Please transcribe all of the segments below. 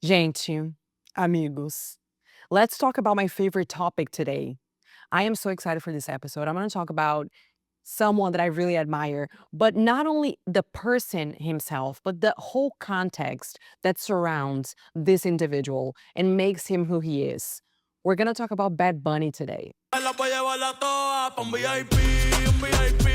Gente, amigos, let's talk about my favorite topic today. I am so excited for this episode. I'm going to talk about someone that I really admire, but not only the person himself, but the whole context that surrounds this individual and makes him who he is. We're going to talk about Bad Bunny today. La voy a llevarla toda pa' un VIP, un VIP,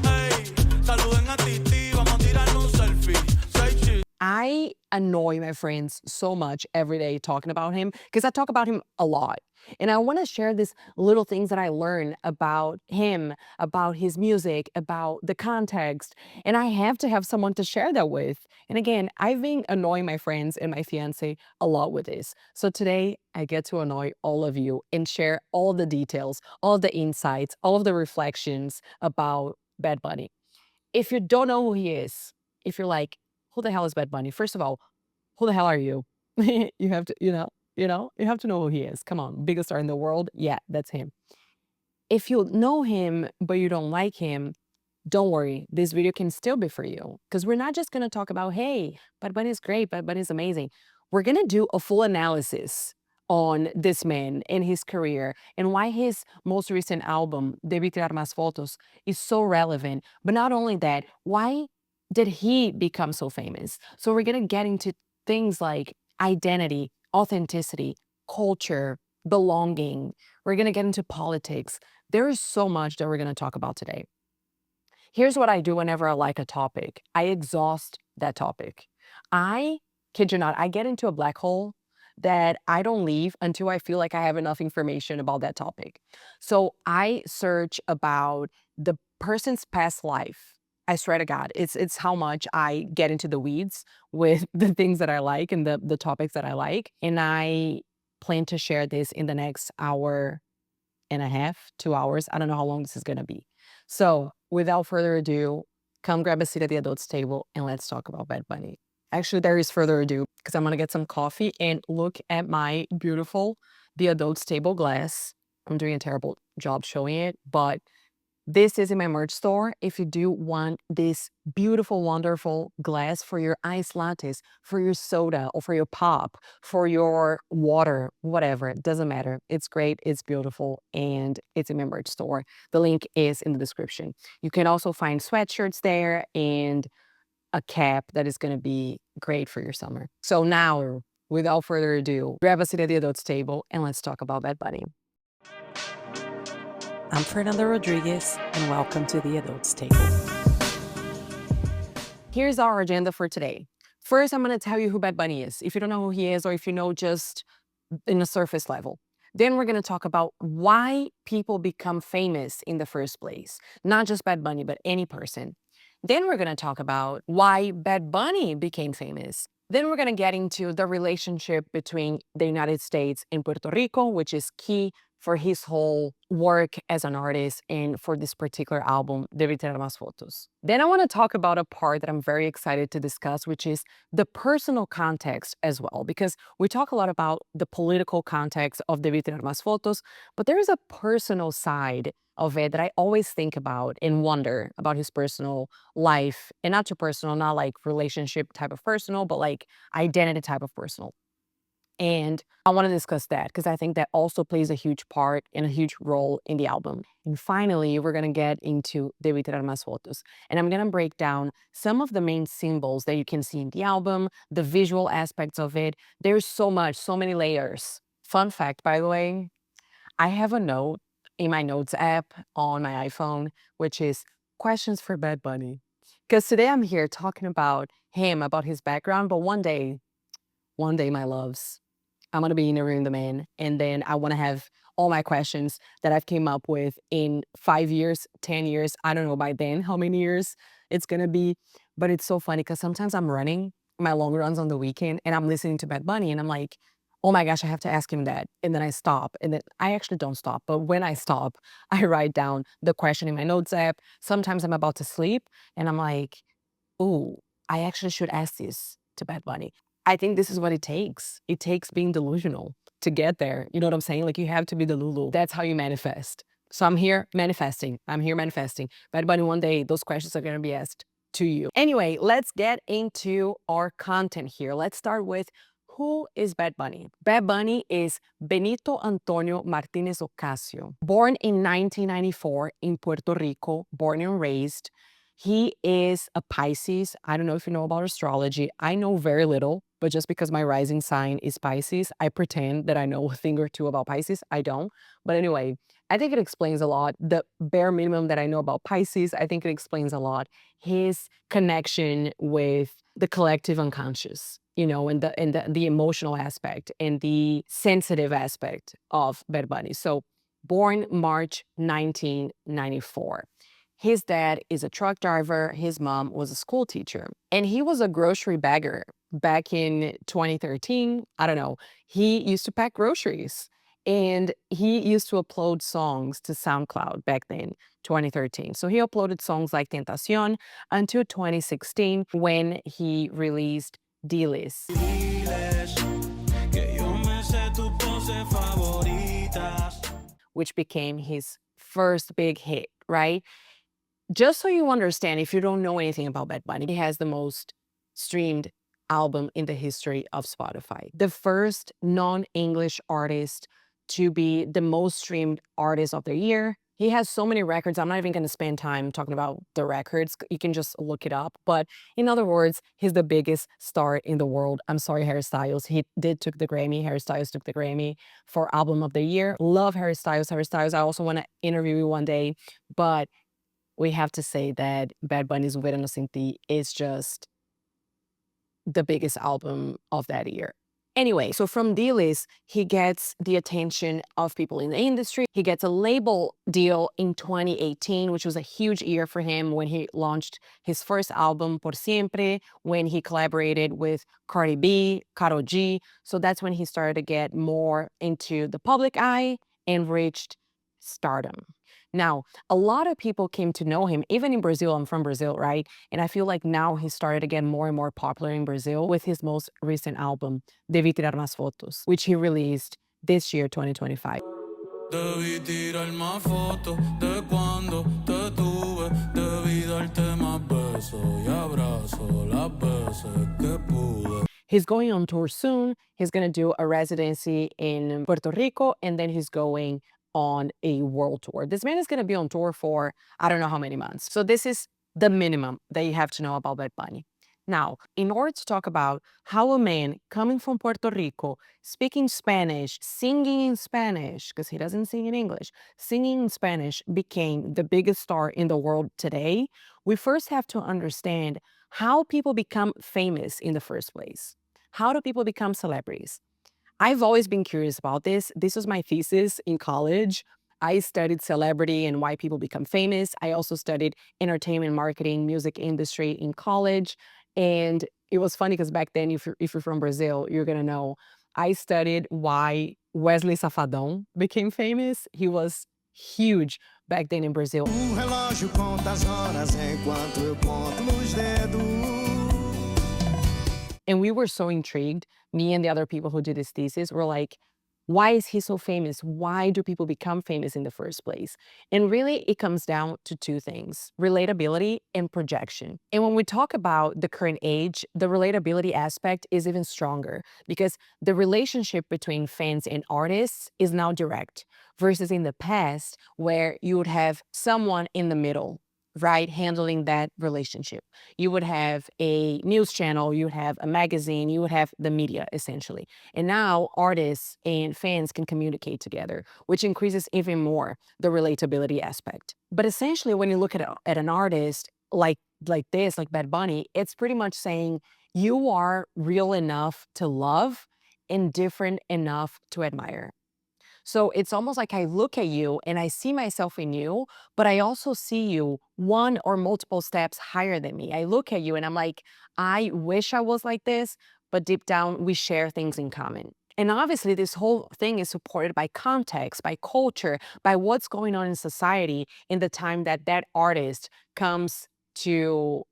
ey. Saluden a Titi, vamos a tirarnos un selfie. Say cheese. I annoy my friends so much every day talking about him because I talk about him a lot. And I want to share these little things that I learned about him, about his music, about the context. And I have to have someone to share that with. And again, I've been annoying my friends and my fiance a lot with this. So today I get to annoy all of you and share all the details, all the insights, all of the reflections about Bad Bunny. If you don't know who he is, if you're like, who the hell is Bad Bunny? First of all, who the hell are you? You have to, you have to know who he is. Come on, biggest star in the world. Yeah, that's him. If you know him, but you don't like him, don't worry. This video can still be for you because we're not just going to talk about, hey, Bad Bunny is great, Bad Bunny is amazing. We're going to do a full analysis on this man and his career and why his most recent album, Debí Tirar Más Fotos, is so relevant. But not only that, why did he become so famous? So we're going to get into things like identity, authenticity, culture, belonging. We're going to get into politics. There is so much that we're going to talk about today. Here's what I do whenever I like a topic. I exhaust that topic. I kid you not, I get into a black hole that I don't leave until I feel like I have enough information about that topic. So I search about the person's past life. I swear to God, it's how much I get into the weeds with the things that I like and the topics that I like. And I plan to share this in the next hour and a half, 2 hours. I don't know how long this is going to be. So without further ado, come grab a seat at the adults table and let's talk about Bad Bunny. Actually, there is further ado because I'm going to get some coffee and look at my beautiful The Adults Table glass. I'm doing a terrible job showing it, but this is in my merch store. If you do want this beautiful, wonderful glass for your iced lattes, for your soda or for your pop, for your water, whatever, it doesn't matter. It's great, it's beautiful, and it's in my merch store. The link is in the description. You can also find sweatshirts there and a cap that is going to be great for your summer. So now, without further ado, grab a seat at the adults table and let's talk about Bad Bunny. I'm Fernanda Rodriguez, and welcome to the Adults Table. Here's our agenda for today. First, I'm going to tell you who Bad Bunny is, if you don't know who he is or if you know just in a surface level. Then we're going to talk about why people become famous in the first place. Not just Bad Bunny, but any person. Then we're going to talk about why Bad Bunny became famous. Then we're going to get into the relationship between the United States and Puerto Rico, which is key for his whole work as an artist and for this particular album, Debí Tirar Más Fotos. Then I want to talk about a part that I'm very excited to discuss, which is the personal context as well, because we talk a lot about the political context of Debí Tirar Más Fotos, but there is a personal side of it that I always think about and wonder about his personal life, and not too personal, not like relationship type of personal, but like identity type of personal. And I want to discuss that because I think that also plays a huge part and a huge role in the album. And finally, we're going to get into Debí Tirar Más Fotos. And I'm going to break down some of the main symbols that you can see in the album, the visual aspects of it. There's so much, so many layers. Fun fact, by the way, I have a note in my notes app on my iPhone, which is questions for Bad Bunny. Because today I'm here talking about him, about his background, but one day, my loves, I'm going to be interviewing the man, and then I want to have all my questions that I've came up with in 5 years, 10 years. I don't know by then how many years it's going to be, but it's so funny because sometimes I'm running my long runs on the weekend and I'm listening to Bad Bunny and I'm like, oh my gosh, I have to ask him that. And then I stop, and then I actually don't stop. But when I stop, I write down the question in my notes app. Sometimes I'm about to sleep and I'm like, ooh, I actually should ask this to Bad Bunny. I think this is what it takes. It takes being delusional to get there. You know what I'm saying? Like, you have to be the Lulu. That's how you manifest. So I'm here manifesting. Bad Bunny, one day, those questions are going to be asked to you. Anyway, let's get into our content here. Let's start with, who is Bad Bunny? Bad Bunny is Benito Antonio Martinez Ocasio. Born in 1994 in Puerto Rico, born and raised. He is a Pisces. I don't know if you know about astrology. I know very little, but just because my rising sign is Pisces, I pretend that I know a thing or two about Pisces. I don't. But anyway, I think it explains a lot. The bare minimum that I know about Pisces, I think it explains a lot. His connection with the collective unconscious, and the emotional aspect and the sensitive aspect of Bad Bunny. So born March 1994. His dad is a truck driver. His mom was a school teacher. And he was a grocery bagger back in 2013. I don't know. He used to pack groceries. And he used to upload songs to SoundCloud back then, 2013. So he uploaded songs like Tentacion until 2016 when he released D-List, which became his first big hit, right? Just so you understand, if you don't know anything about Bad Bunny, he has the most streamed album in the history of Spotify. The first non-English artist to be the most streamed artist of the year. He has so many records. I'm not even going to spend time talking about the records. You can just look it up. But in other words, he's the biggest star in the world. I'm sorry, Harry Styles. He did took the Grammy. Harry Styles took the Grammy for Album of the Year. Love Harry Styles. Harry Styles, I also want to interview you one day. But we have to say that Bad Bunny's Verano Sin Ti is just the biggest album of that year. Anyway, so from D-List, he gets the attention of people in the industry. He gets a label deal in 2018, which was a huge year for him when he launched his first album, Por Siempre, when he collaborated with Cardi B, Karol G. So that's when he started to get more into the public eye and reached stardom. Now, a lot of people came to know him, even in Brazil. I'm from Brazil, right? And I feel like now he started to get more and more popular in Brazil with his most recent album, Debí Tirar Más Fotos, which he released this year, 2025. Debí tirar más fotos de cuando te tuve. Debí darte más besos y abrazos las veces que pude. He's going on tour soon. He's going to do a residency in Puerto Rico, and then he's going on a world tour. This man is going to be on tour for I don't know how many months. So this is the minimum that you have to know about Bad Bunny. Now, in order to talk about how a man coming from Puerto Rico, speaking Spanish, singing in Spanish, because he doesn't sing in English, singing in Spanish became the biggest star in the world today, we first have to understand how people become famous in the first place. How do people become celebrities? I've always been curious about this. This was my thesis in college. I studied celebrity and why people become famous. I also studied entertainment marketing, music industry in college. And it was funny because back then, if you're from Brazil, you're going to know I studied why Wesley Safadão became famous. He was huge back then in Brazil. Relógio conta as horas enquanto eu conto nos dedos. And we were so intrigued, me and the other people who did this thesis were like, why is he so famous? Why do people become famous in the first place? And really, it comes down to two things, relatability and projection. And when we talk about the current age, the relatability aspect is even stronger because the relationship between fans and artists is now direct versus in the past where you would have someone in the middle, right, handling that relationship. You would have a news channel, you would have a magazine, you would have the media essentially. And now artists and fans can communicate together, which increases even more the relatability aspect. But essentially, when you look at an artist like this, like Bad Bunny, it's pretty much saying you are real enough to love and different enough to admire. So it's almost like I look at you and I see myself in you, but I also see you one or multiple steps higher than me. I look at you and I'm like, I wish I was like this, but deep down, we share things in common. And obviously, this whole thing is supported by context, by culture, by what's going on in society in the time that that artist comes to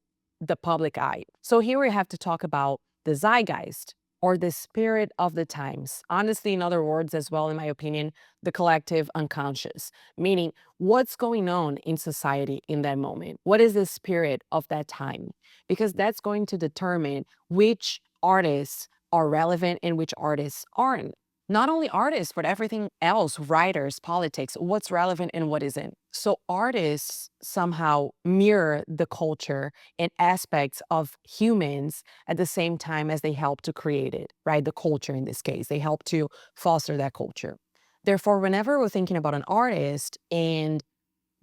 the public eye. So here we have to talk about the zeitgeist, or the spirit of the times. Honestly, in other words, as well, in my opinion, the collective unconscious, meaning what's going on in society in that moment. What is the spirit of that time? Because that's going to determine which artists are relevant and which artists aren't. Not only artists, but everything else, writers, politics, what's relevant and what isn't. So artists somehow mirror the culture and aspects of humans at the same time as they help to create it, right? The culture in this case, they help to foster that culture. Therefore, whenever we're thinking about an artist and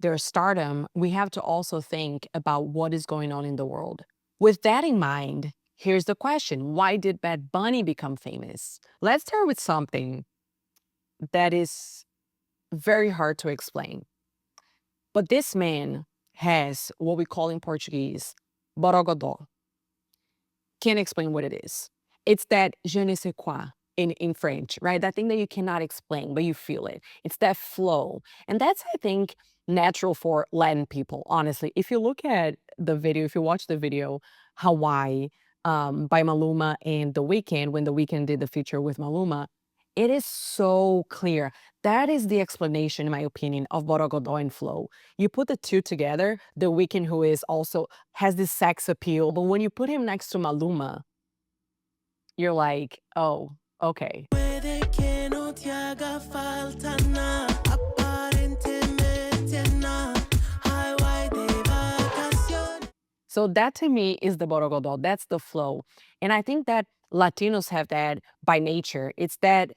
their stardom, we have to also think about what is going on in the world. With that in mind, here's the question: why did Bad Bunny become famous? Let's start with something that is very hard to explain. But this man has what we call in Portuguese, borogodó. Can't explain what it is. It's that je ne sais quoi in French, right? That thing that you cannot explain, but you feel it. It's that flow. And that's, I think, natural for Latin people, honestly. If you look at the video, if you watch the video, Hawaii by Maluma and The Weeknd, when The Weeknd did the feature with Maluma, it is so clear. That is the explanation, in my opinion, of Borogodó and flow. You put the two together, The Weeknd, who is also has this sex appeal, but when you put him next to Maluma, you're like, "Oh, okay." Puede que no te haga falta nada, aparentemente nada. Highway de vacaciones. So that to me is the Borogodó. That's the flow. And I think that Latinos have that by nature. It's that,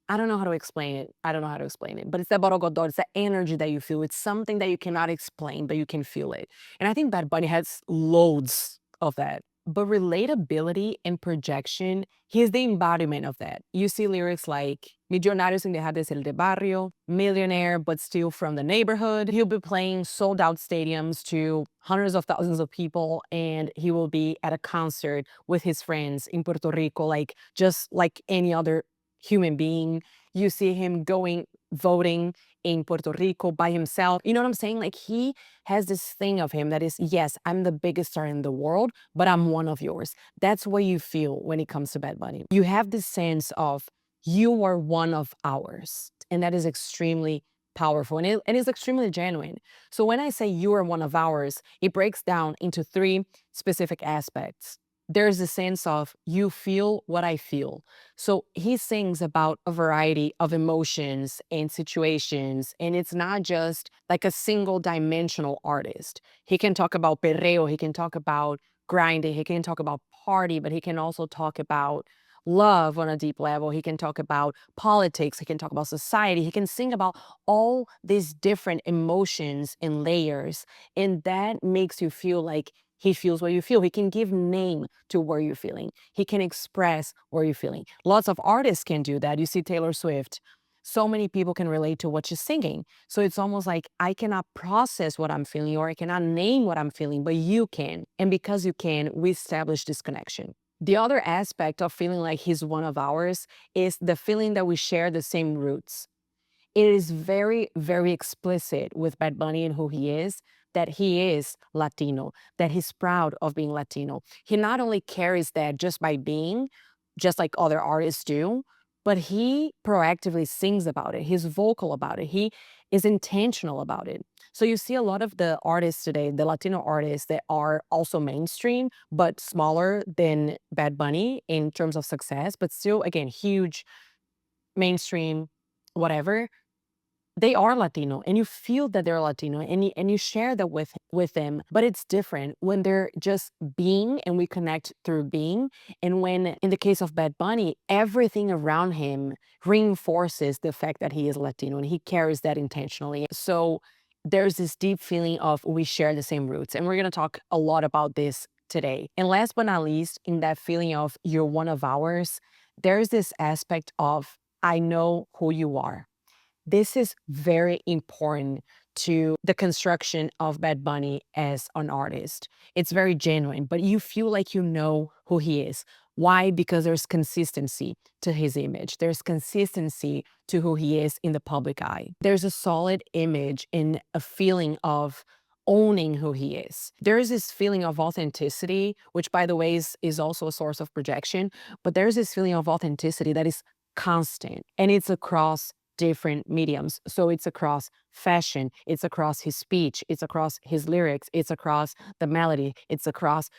I don't know how to explain it. I don't know how to explain it, but it's that Borogodó. It's that energy that you feel. It's something that you cannot explain, but you can feel it. And I think Bad Bunny has loads of that. But relatability and projection, he's the embodiment of that. You see lyrics like Millonarios sin dejar de ser de barrio, millionaire but still from the neighborhood. He'll be playing sold out stadiums to hundreds of thousands of people, and he will be at a concert with his friends in Puerto Rico, like just like any other human being. You see him going voting in Puerto Rico by himself. You know what I'm saying? Like he has this thing of him that is, yes, I'm the biggest star in the world, but I'm one of yours. That's what you feel when it comes to Bad Bunny. You have this sense of you are one of ours. And that is extremely powerful and it's extremely genuine. So when I say you are one of ours, it breaks down into three specific aspects. There's a sense of you feel what I feel. So he sings about a variety of emotions and situations, and it's not just like a single dimensional artist. He can talk about perreo, he can talk about grinding, he can talk about party, but he can also talk about love on a deep level. He can talk about politics, he can talk about society, he can sing about all these different emotions and layers, and that makes you feel like he feels what you feel. He can give name to where you're feeling. He can express where you're feeling. Lots of artists can do that. You see Taylor Swift. So many people can relate to what she's singing. So it's almost like I cannot process what I'm feeling or I cannot name what I'm feeling, but you can. And because you can, we establish this connection. The other aspect of feeling like he's one of ours is the feeling that we share the same roots. It is very, very explicit with Bad Bunny and who he is, that he is Latino, that he's proud of being Latino. He not only carries that just by being, just like other artists do, but he proactively sings about it. He's vocal about it. He is intentional about it. So you see a lot of the artists today, the Latino artists that are also mainstream, but smaller than Bad Bunny in terms of success, but still, again, huge mainstream, whatever, they are Latino, and you feel that they're Latino, and you share that with them, but it's different when they're just being, and we connect through being, and when, in the case of Bad Bunny, everything around him reinforces the fact that he is Latino, and he carries that intentionally. So there's this deep feeling of we share the same roots, and we're gonna talk a lot about this today. And last but not least, in that feeling of you're one of ours, there's this aspect of I know who you are. This is very important to the construction of Bad Bunny as an artist. It's very genuine, but you feel like you know who he is. Why? Because there's consistency to his image. There's consistency to who he is in the public eye. There's a solid image and a feeling of owning who he is. There is this feeling of authenticity, which by the way is also a source of projection, but there's this feeling of authenticity that is constant and it's across different mediums. So it's across fashion, it's across his speech, it's across his lyrics, it's across the melody, it's across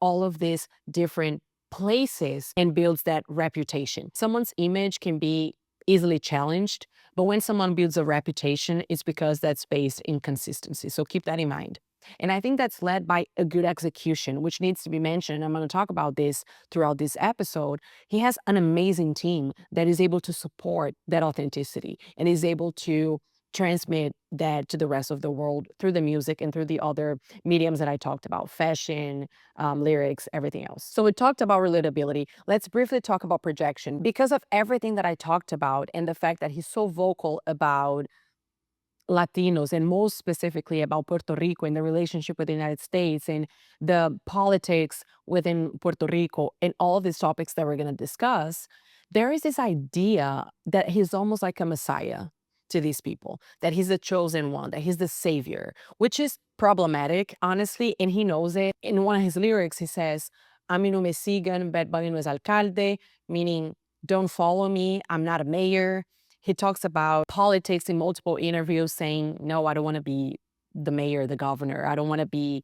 all of these different places and builds that reputation. Someone's image can be easily challenged, but when someone builds a reputation, it's because that's based in consistency. So keep that in mind. And I think that's led by a good execution, which needs to be mentioned. I'm going to talk about this throughout this episode. He has an amazing team that is able to support that authenticity and is able to transmit that to the rest of the world through the music and through the other mediums that I talked about, fashion, lyrics, everything else. So we talked about relatability. Let's briefly talk about projection. Because of everything that I talked about and the fact that he's so vocal about Latinos and most specifically about Puerto Rico and the relationship with the United States and the politics within Puerto Rico and all these topics that we're going to discuss, there is this idea that he's almost like a messiah to these people, that he's the chosen one, that he's the savior, which is problematic, honestly, and he knows it. In one of his lyrics, he says, "A mí no me sigan, Bad Bunny no es alcalde," meaning, don't follow me, I'm not a mayor. He talks about politics in multiple interviews saying, no, I don't want to be the mayor, the governor. I don't want to be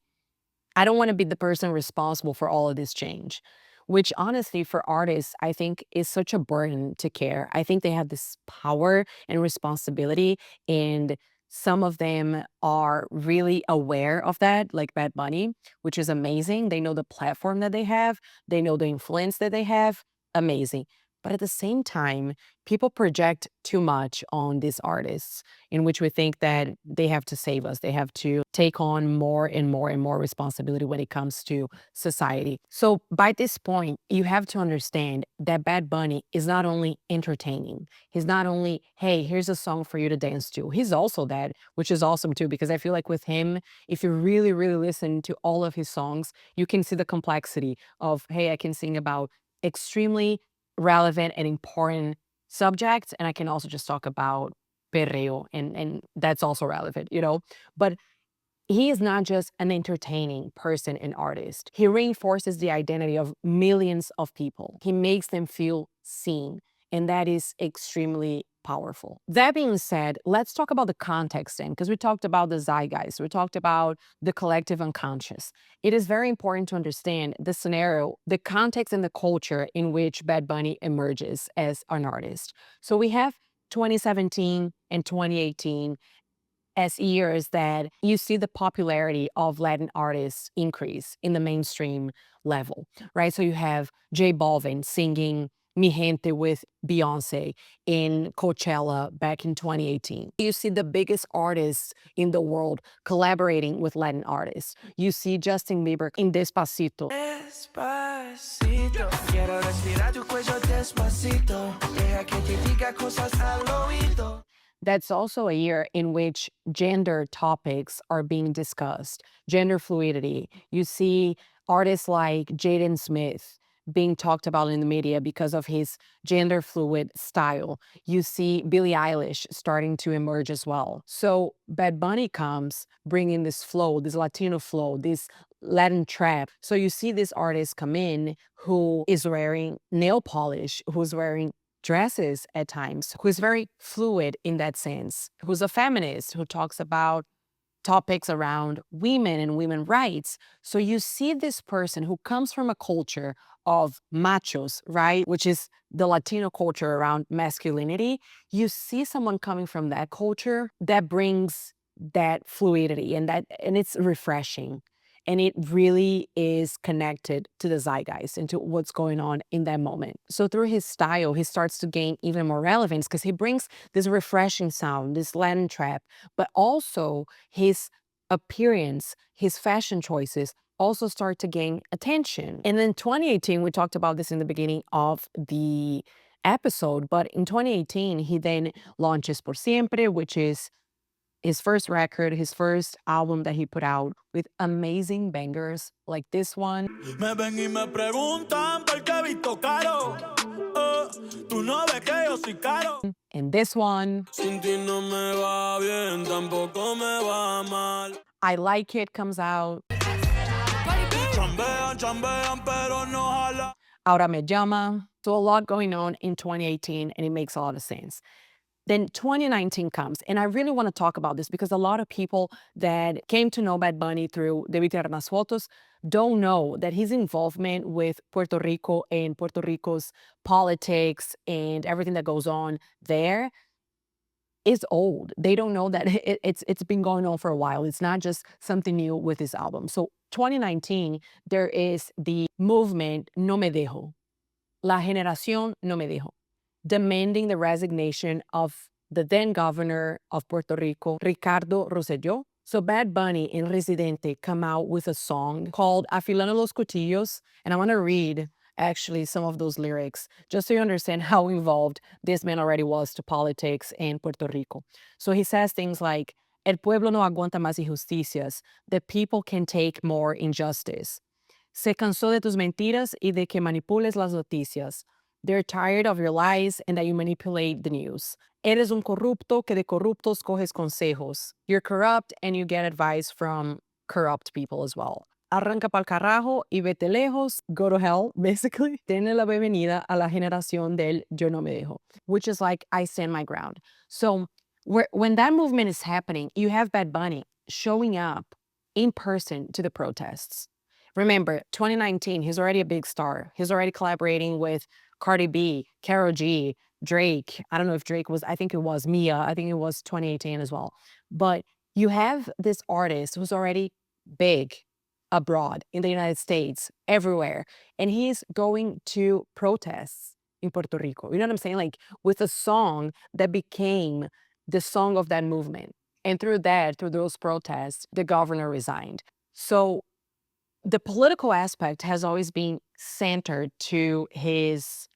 the person responsible for all of this change, which honestly for artists, I think is such a burden to care. I think they have this power and responsibility, and some of them are really aware of that, like Bad Bunny, which is amazing. They know the platform that they have. They know the influence that they have. Amazing. But at the same time, people project too much on these artists in which we think that they have to save us. They have to take on more and more and more responsibility when it comes to society. So by this point, you have to understand that Bad Bunny is not only entertaining. He's not only, hey, here's a song for you to dance to. He's also that, which is awesome too, because I feel like with him, if you really, really listen to all of his songs, you can see the complexity of, hey, I can sing about extremely relevant and important subjects, and I can also just talk about perreo, and that's also relevant, you know? But he is not just an entertaining person and artist. He reinforces the identity of millions of people. He makes them feel seen, and that is extremely powerful. That being said, let's talk about the context then, because we talked about the zeitgeist, we talked about the collective unconscious. It is very important to understand the scenario, the context and the culture in which Bad Bunny emerges as an artist. So we have 2017 and 2018 as years that you see the popularity of Latin artists increase in the mainstream level, right? So you have J Balvin singing Mi Gente with Beyonce in Coachella back in 2018. You see the biggest artists in the world collaborating with Latin artists. You see Justin Bieber in Despacito. Despacito, quiero respirar tu cuello despacito, deja que te diga cosas al oído. That's also a year in which gender topics are being discussed, gender fluidity. You see artists like Jaden Smith being talked about in the media because of his gender fluid style. You see Billie Eilish starting to emerge as well. So Bad Bunny comes bringing this flow, this Latino flow, this Latin trap. So you see this artist come in who is wearing nail polish, who's wearing dresses at times, who is very fluid in that sense, who's a feminist, who talks about topics around women and women rights. So you see this person who comes from a culture of machos, right? Which is the Latino culture around masculinity. You see someone coming from that culture that brings that fluidity and it's refreshing. And it really is connected to the zeitgeist and to what's going on in that moment. So through his style, he starts to gain even more relevance because he brings this refreshing sound, this Latin trap, but also his appearance, his fashion choices also start to gain attention. And then 2018, we talked about this in the beginning of the episode, but in 2018, he then launches Por Siempre, which is his first record, his first album that he put out with amazing bangers like this one. Me ven y me preguntan por qué visto caro. Tú no ves que yo soy caro. And this one. Sin ti no me va bien, tampoco me va mal. I Like It comes out. Chambean, chambean, pero no jala. Ahora me llama. So a lot going on in 2018, and it makes a lot of sense. Then 2019 comes, and I really want to talk about this because a lot of people that came to know Bad Bunny through Debí Tirar Más Fotos don't know that his involvement with Puerto Rico and Puerto Rico's politics and everything that goes on there is old. They don't know that it's been going on for a while. It's not just something new with this album. So 2019, there is the movement No Me Dejo, La Generación No Me Dejo, demanding the resignation of the then governor of Puerto Rico, Ricardo Rosselló. So Bad Bunny and Residente come out with a song called Afilando los Cuchillos, and I want to read actually some of those lyrics just so you understand how involved this man already was to politics in Puerto Rico. So he says things like, El pueblo no aguanta más injusticias. The people can take more injustice. Se cansó de tus mentiras y de que manipules las noticias. They're tired of your lies and that you manipulate the news. Eres un corrupto que de corruptos coges consejos. You're corrupt and you get advice from corrupt people as well. Arranca pa'l carajo y vete lejos, go to hell, basically. Tiene la bienvenida a la generación del yo no me dejo, which is like, I stand my ground. So when that movement is happening, you have Bad Bunny showing up in person to the protests. Remember, 2019, he's already a big star. He's already collaborating with Cardi B, Karol G, Drake. I don't know if Drake was, I think it was Mia. I think it was 2018 as well. But you have this artist who's already big abroad, in the United States, everywhere. And he's going to protests in Puerto Rico. You know what I'm saying? Like with a song that became the song of that movement. And through that, through those protests, the governor resigned. So the political aspect has always been centered to his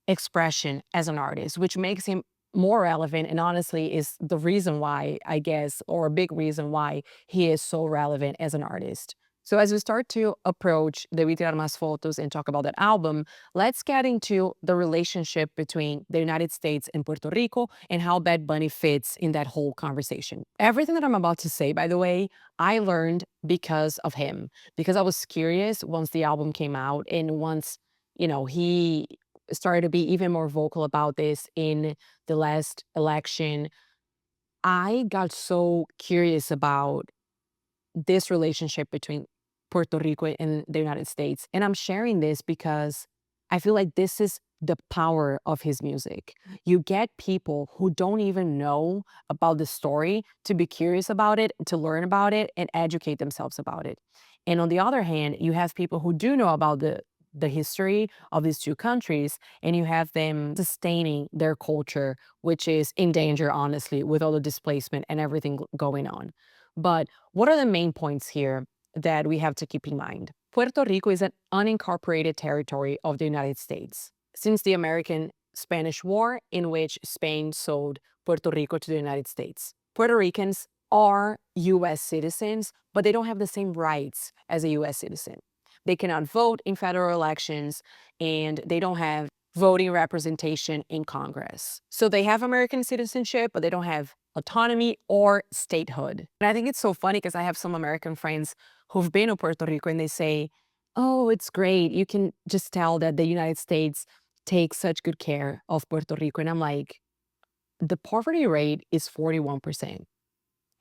expression as an artist, which makes him more relevant and honestly is the reason why, I guess, or a big reason why he is so relevant as an artist. So as we start to approach Debí Tirar Más Fotos and talk about that album, let's get into the relationship between the United States and Puerto Rico and how Bad Bunny fits in that whole conversation. Everything that I'm about to say, by the way, I learned because of him, because I was curious once the album came out and once, he started to be even more vocal about this in the last election. I got so curious about this relationship between Puerto Rico and the United States. And I'm sharing this because I feel like this is the power of his music. You get people who don't even know about the story to be curious about it, to learn about it, and educate themselves about it. And on the other hand, you have people who do know about the history of these two countries, and you have them sustaining their culture, which is in danger, honestly, with all the displacement and everything going on. But what are the main points here that we have to keep in mind? Puerto Rico is an unincorporated territory of the United States. Since the American-Spanish War, in which Spain sold Puerto Rico to the United States. Puerto Ricans are U.S. citizens, but they don't have the same rights as a U.S. citizen. They cannot vote in federal elections, and they don't have voting representation in Congress. So they have American citizenship, but they don't have autonomy or statehood. And I think it's so funny because I have some American friends who've been to Puerto Rico and they say, oh, it's great. You can just tell that the United States takes such good care of Puerto Rico. And I'm like, the poverty rate is 41%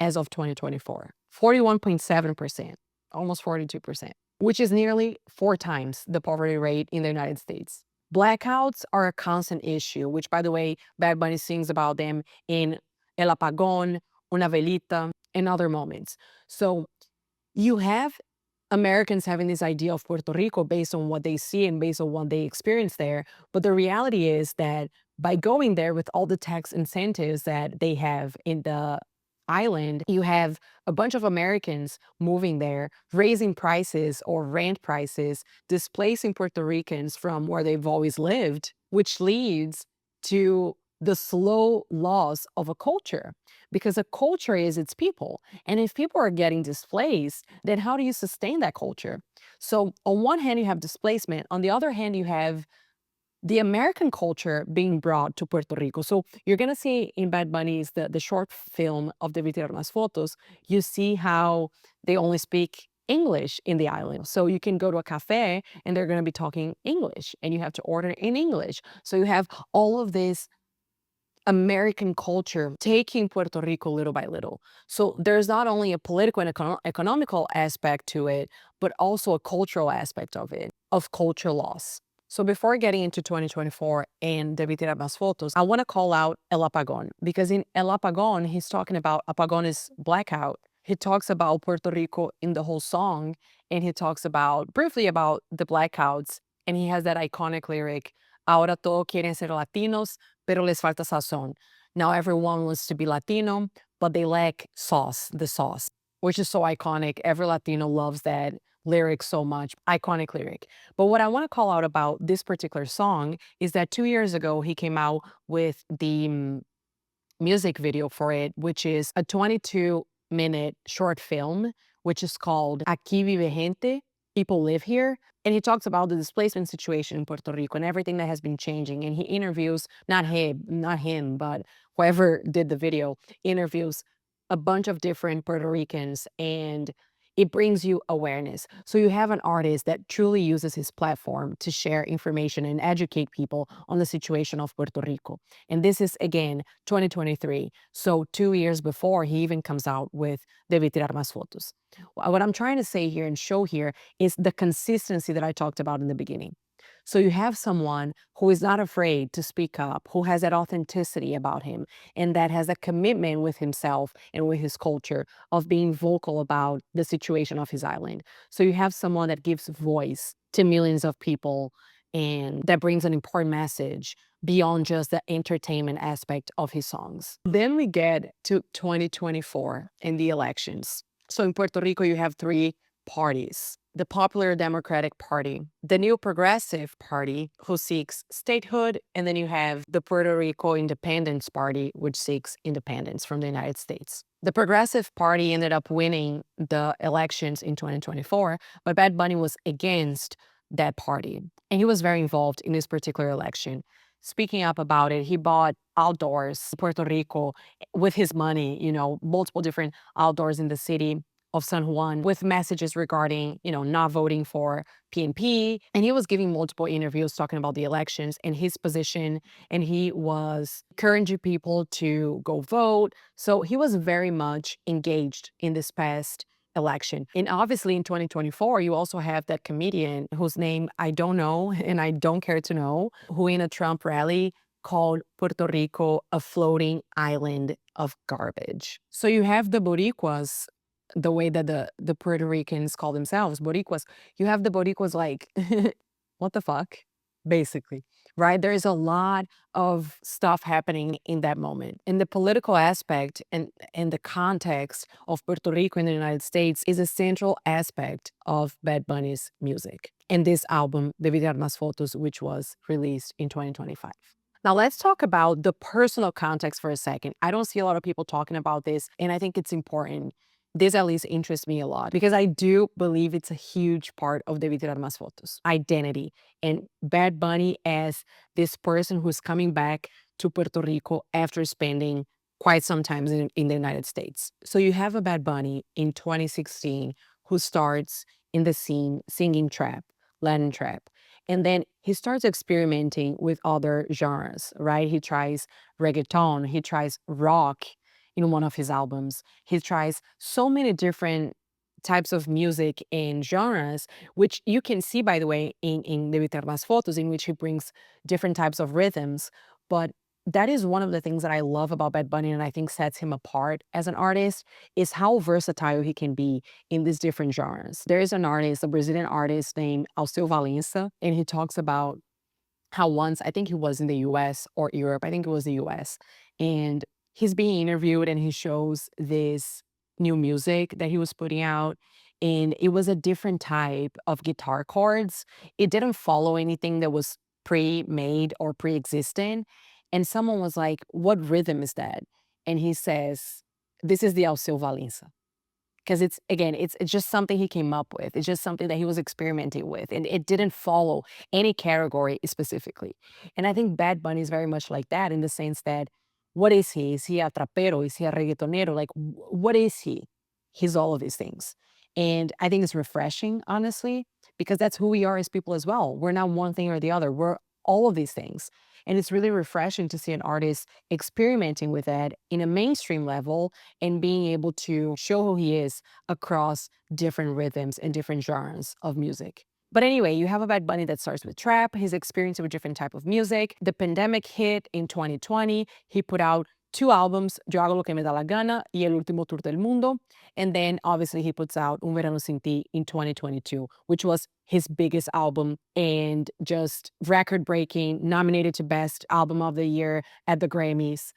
as of 2024, 41.7%, almost 42%, which is nearly 4 times the poverty rate in the United States. Blackouts are a constant issue, which, by the way, Bad Bunny sings about them in El Apagón, Una Velita, and other moments. So you have Americans having this idea of Puerto Rico based on what they see and based on what they experience there. But the reality is that by going there with all the tax incentives that they have in the island, you have a bunch of Americans moving there, raising prices or rent prices, displacing Puerto Ricans from where they've always lived, which leads to the slow loss of a culture, because a culture is its people. And if people are getting displaced, then how do you sustain that culture? So on one hand, you have displacement. On the other hand, you have the American culture being brought to Puerto Rico. So you're going to see in Bad Bunny's, the short film of Debí Tirar Más Fotos, you see how they only speak English in the island. So you can go to a cafe and they're going to be talking English and you have to order in English. So you have all of this American culture taking Puerto Rico little by little. So there's not only a political and economical aspect to it, but also a cultural aspect of it, of culture loss. So before getting into 2024 and Debí Tirar Más Fotos, I want to call out El Apagón, because in El Apagón, he's talking about apagón is blackout. He talks about Puerto Rico in the whole song, and he talks about briefly about the blackouts, and he has that iconic lyric, ahora todos quieren ser latinos, pero les falta sazón. Now everyone wants to be Latino, but they lack sauce, the sauce, which is so iconic. Every Latino loves that lyric so much. Iconic lyric. But what I want to call out about this particular song is that 2 years ago, he came out with the music video for it, which is a 22-minute short film, which is called Aquí Vive Gente, People Live Here. And he talks about the displacement situation in Puerto Rico and everything that has been changing. And he interviews, not him, but whoever did the video, interviews a bunch of different Puerto Ricans, and it brings you awareness. So you have an artist that truly uses his platform to share information and educate people on the situation of Puerto Rico. And this is, again, 2023. So 2 years before he even comes out with Debí Tirar Más Fotos. What I'm trying to say here and show here is the consistency that I talked about in the beginning. So you have someone who is not afraid to speak up, who has that authenticity about him, and that has a commitment with himself and with his culture of being vocal about the situation of his island. So you have someone that gives voice to millions of people and that brings an important message beyond just the entertainment aspect of his songs. Then we get to 2024 and the elections. So in Puerto Rico, you have three parties: the Popular Democratic Party, the New Progressive Party, who seeks statehood, and then you have the Puerto Rico Independence Party, which seeks independence from the United States. The Progressive Party ended up winning the elections in 2024, but Bad Bunny was against that party, and he was very involved in this particular election. Speaking up about it, he bought outdoors Puerto Rico with his money, multiple different outdoors in the city of San Juan with messages regarding, not voting for PNP. And he was giving multiple interviews talking about the elections and his position. And he was encouraging people to go vote. So he was very much engaged in this past election. And obviously in 2024, you also have that comedian whose name I don't know and I don't care to know, who in a Trump rally called Puerto Rico a floating island of garbage. So you have the Boricuas, the way that the Puerto Ricans call themselves, Boricuas. You have the Boricuas like, what the fuck? Basically, right? There is a lot of stuff happening in that moment. And the political aspect and the context of Puerto Rico in the United States is a central aspect of Bad Bunny's music. And this album, Debí Tirar Más Fotos, which was released in 2025. Now, let's talk about the personal context for a second. I don't see a lot of people talking about this, and I think it's important. This at least interests me a lot because I do believe it's a huge part of Debí Tirar Más Fotos, identity, and Bad Bunny as this person who's coming back to Puerto Rico after spending quite some time in the United States. So you have a Bad Bunny in 2016 who starts in the scene singing trap, Latin trap. And then he starts experimenting with other genres, right? He tries reggaeton, he tries rock in one of his albums. He tries so many different types of music and genres, which you can see, by the way, in Debí Tirar Más Fotos, in which he brings different types of rhythms. But that is one of the things that I love about Bad Bunny and I think sets him apart as an artist is how versatile he can be in these different genres. There is an artist, a Brazilian artist named Alceu Valença, and he talks about how once, I think he was in the US or Europe, I think it was the US, and he's being interviewed and he shows this new music that he was putting out, and it was a different type of guitar chords. It didn't follow anything that was pre-made or pre-existent. And someone was like, "What rhythm is that?" And he says, "This is the Alceu Valença." Because it's just something he came up with. It's just something that he was experimenting with, and it didn't follow any category specifically. And I think Bad Bunny is very much like that in the sense that, what is he? Is he a trapero? Is he a reggaetonero? Like, what is he? He's all of these things. And I think it's refreshing, honestly, because that's who we are as people as well. We're not one thing or the other. We're all of these things. And it's really refreshing to see an artist experimenting with that in a mainstream level and being able to show who he is across different rhythms and different genres of music. But anyway, you have a Bad Bunny that starts with trap, his experience with different type of music. The pandemic hit in 2020. He put out 2 albums, Yo hago lo que me da la gana y El último tour del mundo. And then obviously he puts out Un verano sin ti in 2022, which was his biggest album and just record breaking, nominated to Best Album of the Year at the Grammys.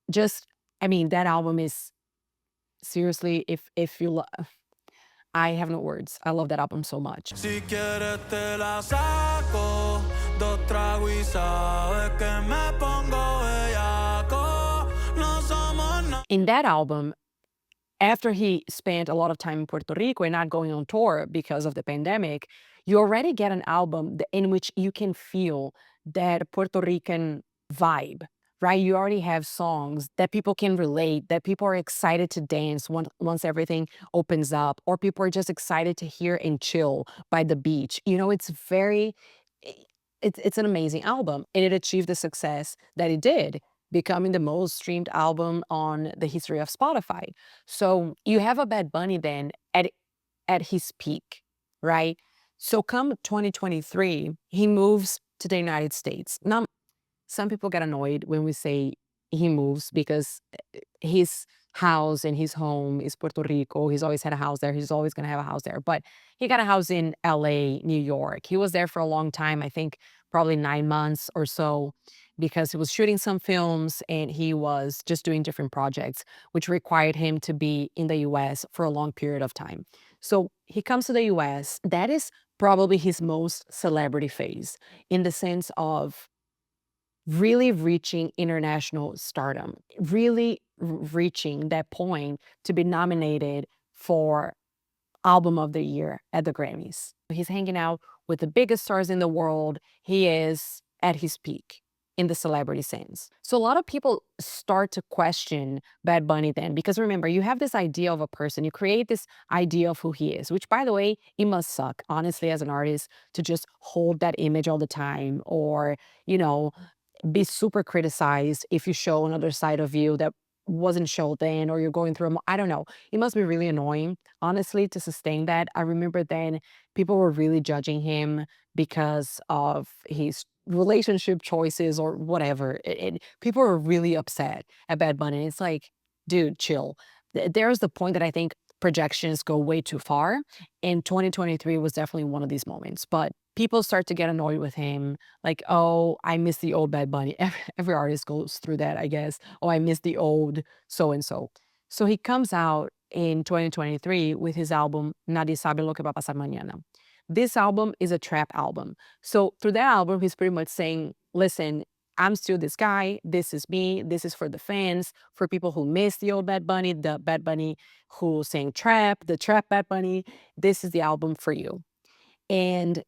Just, I mean, that album is seriously, if you I have no words. I love that album so much. Si quieres te la saco, dos tragos y sabes que me pongo bellaco. No somos nada. In that album, after he spent a lot of time in Puerto Rico and not going on tour because of the pandemic, you already get an album in which you can feel that Puerto Rican vibe, right? You already have songs that people can relate, that people are excited to dance once everything opens up, or people are just excited to hear and chill by the beach. You know, it's very, i- it's an amazing album, and it achieved the success that it did, becoming the most streamed album on the history of Spotify. So you have a Bad Bunny then at his peak, right? So come 2023, he moves to the United States. Now, some people get annoyed when we say he moves because his house and his home is Puerto Rico. He's always had a house there. He's always going to have a house there. But he got a house in LA, New York. He was there for a long time, I think probably 9 months or so, because he was shooting some films and he was just doing different projects, which required him to be in the US for a long period of time. So he comes to the US. That is probably his most celebrity phase in the sense of really reaching international stardom, really reaching that point to be nominated for Album of the Year at the Grammys. He's hanging out with the biggest stars in the world. He is at his peak in the celebrity sense. So a lot of people start to question Bad Bunny then, because remember, you have this idea of a person, you create this idea of who he is, which by the way, it must suck, honestly, as an artist, to just hold that image all the time or, you know, be super criticized if you show another side of you that wasn't showed then, or you're going through I don't know. It must be really annoying, honestly, to sustain that. I remember then people were really judging him because of his relationship choices or whatever. People were really upset at Bad Bunny. It's like, dude, chill. There's the point that I think projections go way too far. And 2023 was definitely one of these moments. But people start to get annoyed with him. Like, oh, I miss the old Bad Bunny. Every artist goes through that, I guess. Oh, I miss the old so and so. So he comes out in 2023 with his album Nadie sabe lo que va a pasar mañana. This album is a trap album. So through that album, he's pretty much saying, listen, I'm still this guy. This is me. This is for the fans, for people who miss the old Bad Bunny, the Bad Bunny who sang trap, the trap Bad Bunny. This is the album for you. And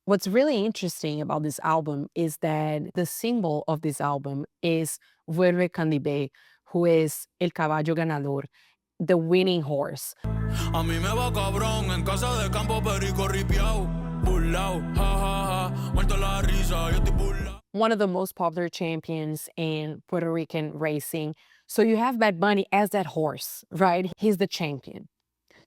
what's really interesting about this album is that the symbol of this album is Vuelve Candibe, who is El Caballo Ganador, the winning horse. A mí me va cabrón en casa de campo perico ripiao, burlao, ja ja ja, muerto la risa, yo estoy burlao. One of the most popular champions in Puerto Rican racing. So you have Bad Bunny as that horse, right? He's the champion.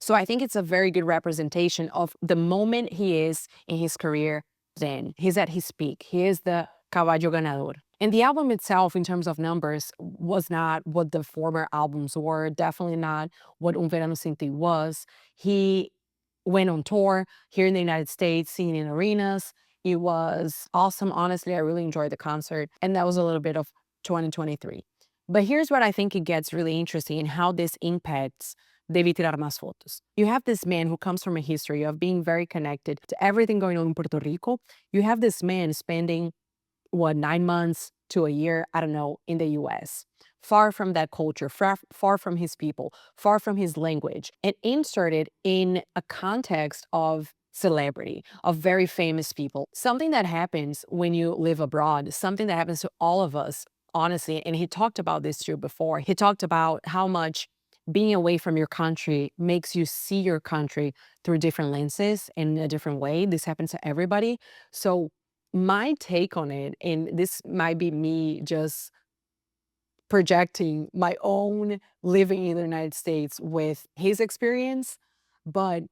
So I think it's a very good representation of the moment he is in his career then. He's at his peak. He is the caballo ganador. And the album itself, in terms of numbers, was not what the former albums were, definitely not what Un Verano Sin Ti was. He went on tour here in the United States, singing in arenas. It was awesome. Honestly, I really enjoyed the concert. And that was a little bit of 2023. But here's what I think it gets really interesting and how this impacts Debí Tirar Más Fotos. You have this man who comes from a history of being very connected to everything going on in Puerto Rico. You have this man spending, what, 9 months to a year, I don't know, in the US, far from that culture, far from his people, far from his language, and inserted in a context of celebrity, of very famous people. Something that happens when you live abroad, something that happens to all of us, honestly. And he talked about this too before. He talked about how much being away from your country makes you see your country through different lenses in a different way. This happens to everybody. So my take on it, and this might be me just projecting my own living in the United States with his experience, but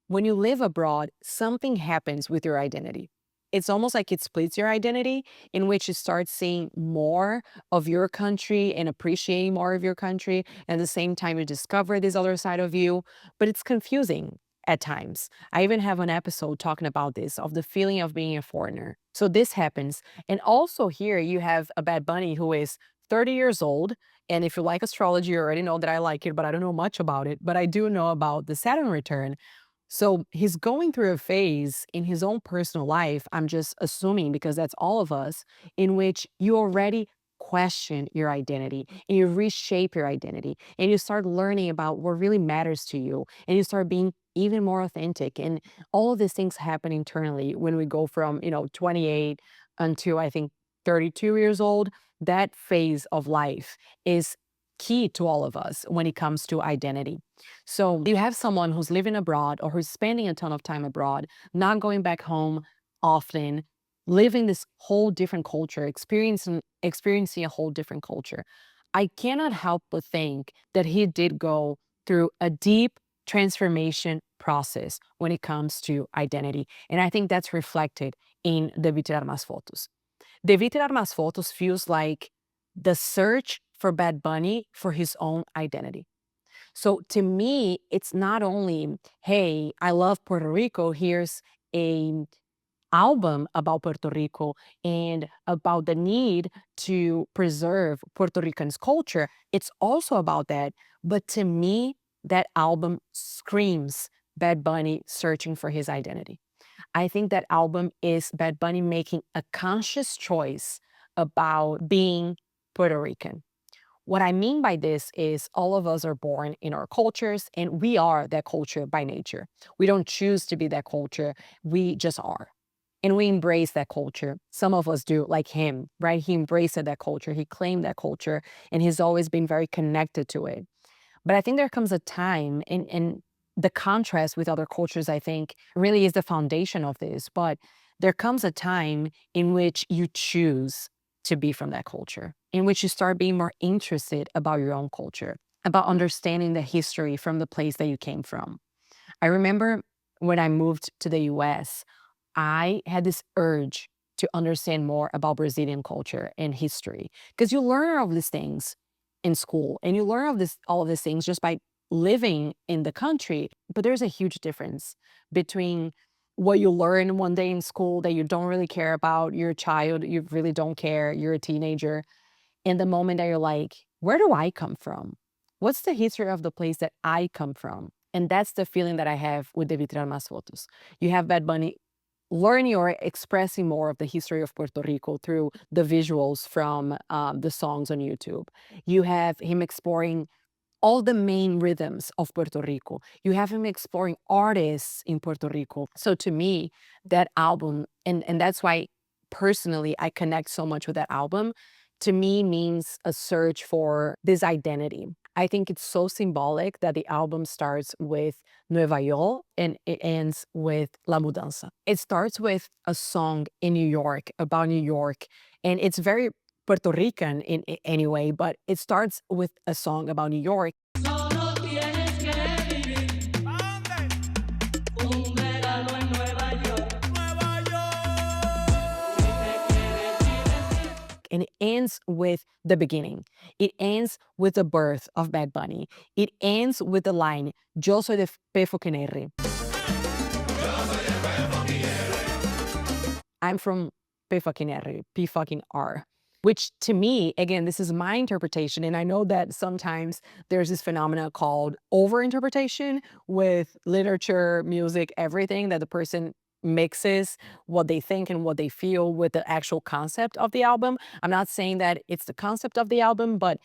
when you live abroad, something happens with your identity. It's almost like it splits your identity, in which you start seeing more of your country and appreciating more of your country. And at the same time, you discover this other side of you, but it's confusing at times. I even have an episode talking about this, of the feeling of being a foreigner. So this happens. And also here you have a Bad Bunny who is 30 years old. And if you like astrology, you already know that I like it, but I don't know much about it. But I do know about the Saturn return. So he's going through a phase in his own personal life, I'm just assuming because that's all of us, in which you already question your identity and you reshape your identity and you start learning about what really matters to you and you start being even more authentic. And all of these things happen internally when we go from, 28 until I think 32 years old. That phase of life is key to all of us when it comes to identity. So you have someone who's living abroad or who's spending a ton of time abroad, not going back home often, living this whole different culture, experiencing a whole different culture. I cannot help but think that he did go through a deep transformation process when it comes to identity. And I think that's reflected in Debí Tirar Más Fotos. Debí Tirar Más Fotos feels like the search for Bad Bunny for his own identity. So to me, it's not only, hey, I love Puerto Rico, here's a album about Puerto Rico and about the need to preserve Puerto Rican's culture. It's also about that. But to me, that album screams Bad Bunny searching for his identity. I think that album is Bad Bunny making a conscious choice about being Puerto Rican. What I mean by this is all of us are born in our cultures and we are that culture by nature. We don't choose to be that culture, we just are. And we embrace that culture. Some of us do, like him, right? He embraced that culture, he claimed that culture, and he's always been very connected to it. But I think there comes a time, and the contrast with other cultures, I think, really is the foundation of this. But there comes a time in which you choose to be from that culture, in which you start being more interested about your own culture, about understanding the history from the place that you came from. I remember when I moved to the US, I had this urge to understand more about Brazilian culture and history because you learn all of these things in school and you learn all of these things just by living in the country. But there's a huge difference between what you learn one day in school that you don't really care about, you're a child, you really don't care, you're a teenager, and the moment that you're like, where do I come from? What's the history of the place that I come from? And that's the feeling that I have with Debí Tirar Más Fotos. You have Bad Bunny learning or expressing more of the history of Puerto Rico through the visuals from the songs on YouTube. You have him exploring all the main rhythms of Puerto Rico. You have him exploring artists in Puerto Rico. So to me, that album, and that's why personally I connect so much with that album, to me means a search for this identity. I think it's so symbolic that the album starts with Nueva York and it ends with La Mudanza. It starts with a song in New York about New York, and it's very Puerto Rican in anyway, but it starts with a song about New York. Solo tienes que vivir un verano en Nueva York. Nueva York. Si te quieres divertir. And it ends with the beginning. It ends with the birth of Bad Bunny. It ends with the line, Yo soy de P fucking R. I'm from P fucking R, P fucking R. Which to me, again, this is my interpretation. And I know that sometimes there's this phenomena called overinterpretation with literature, music, everything, that the person mixes what they think and what they feel with the actual concept of the album. I'm not saying that it's the concept of the album, but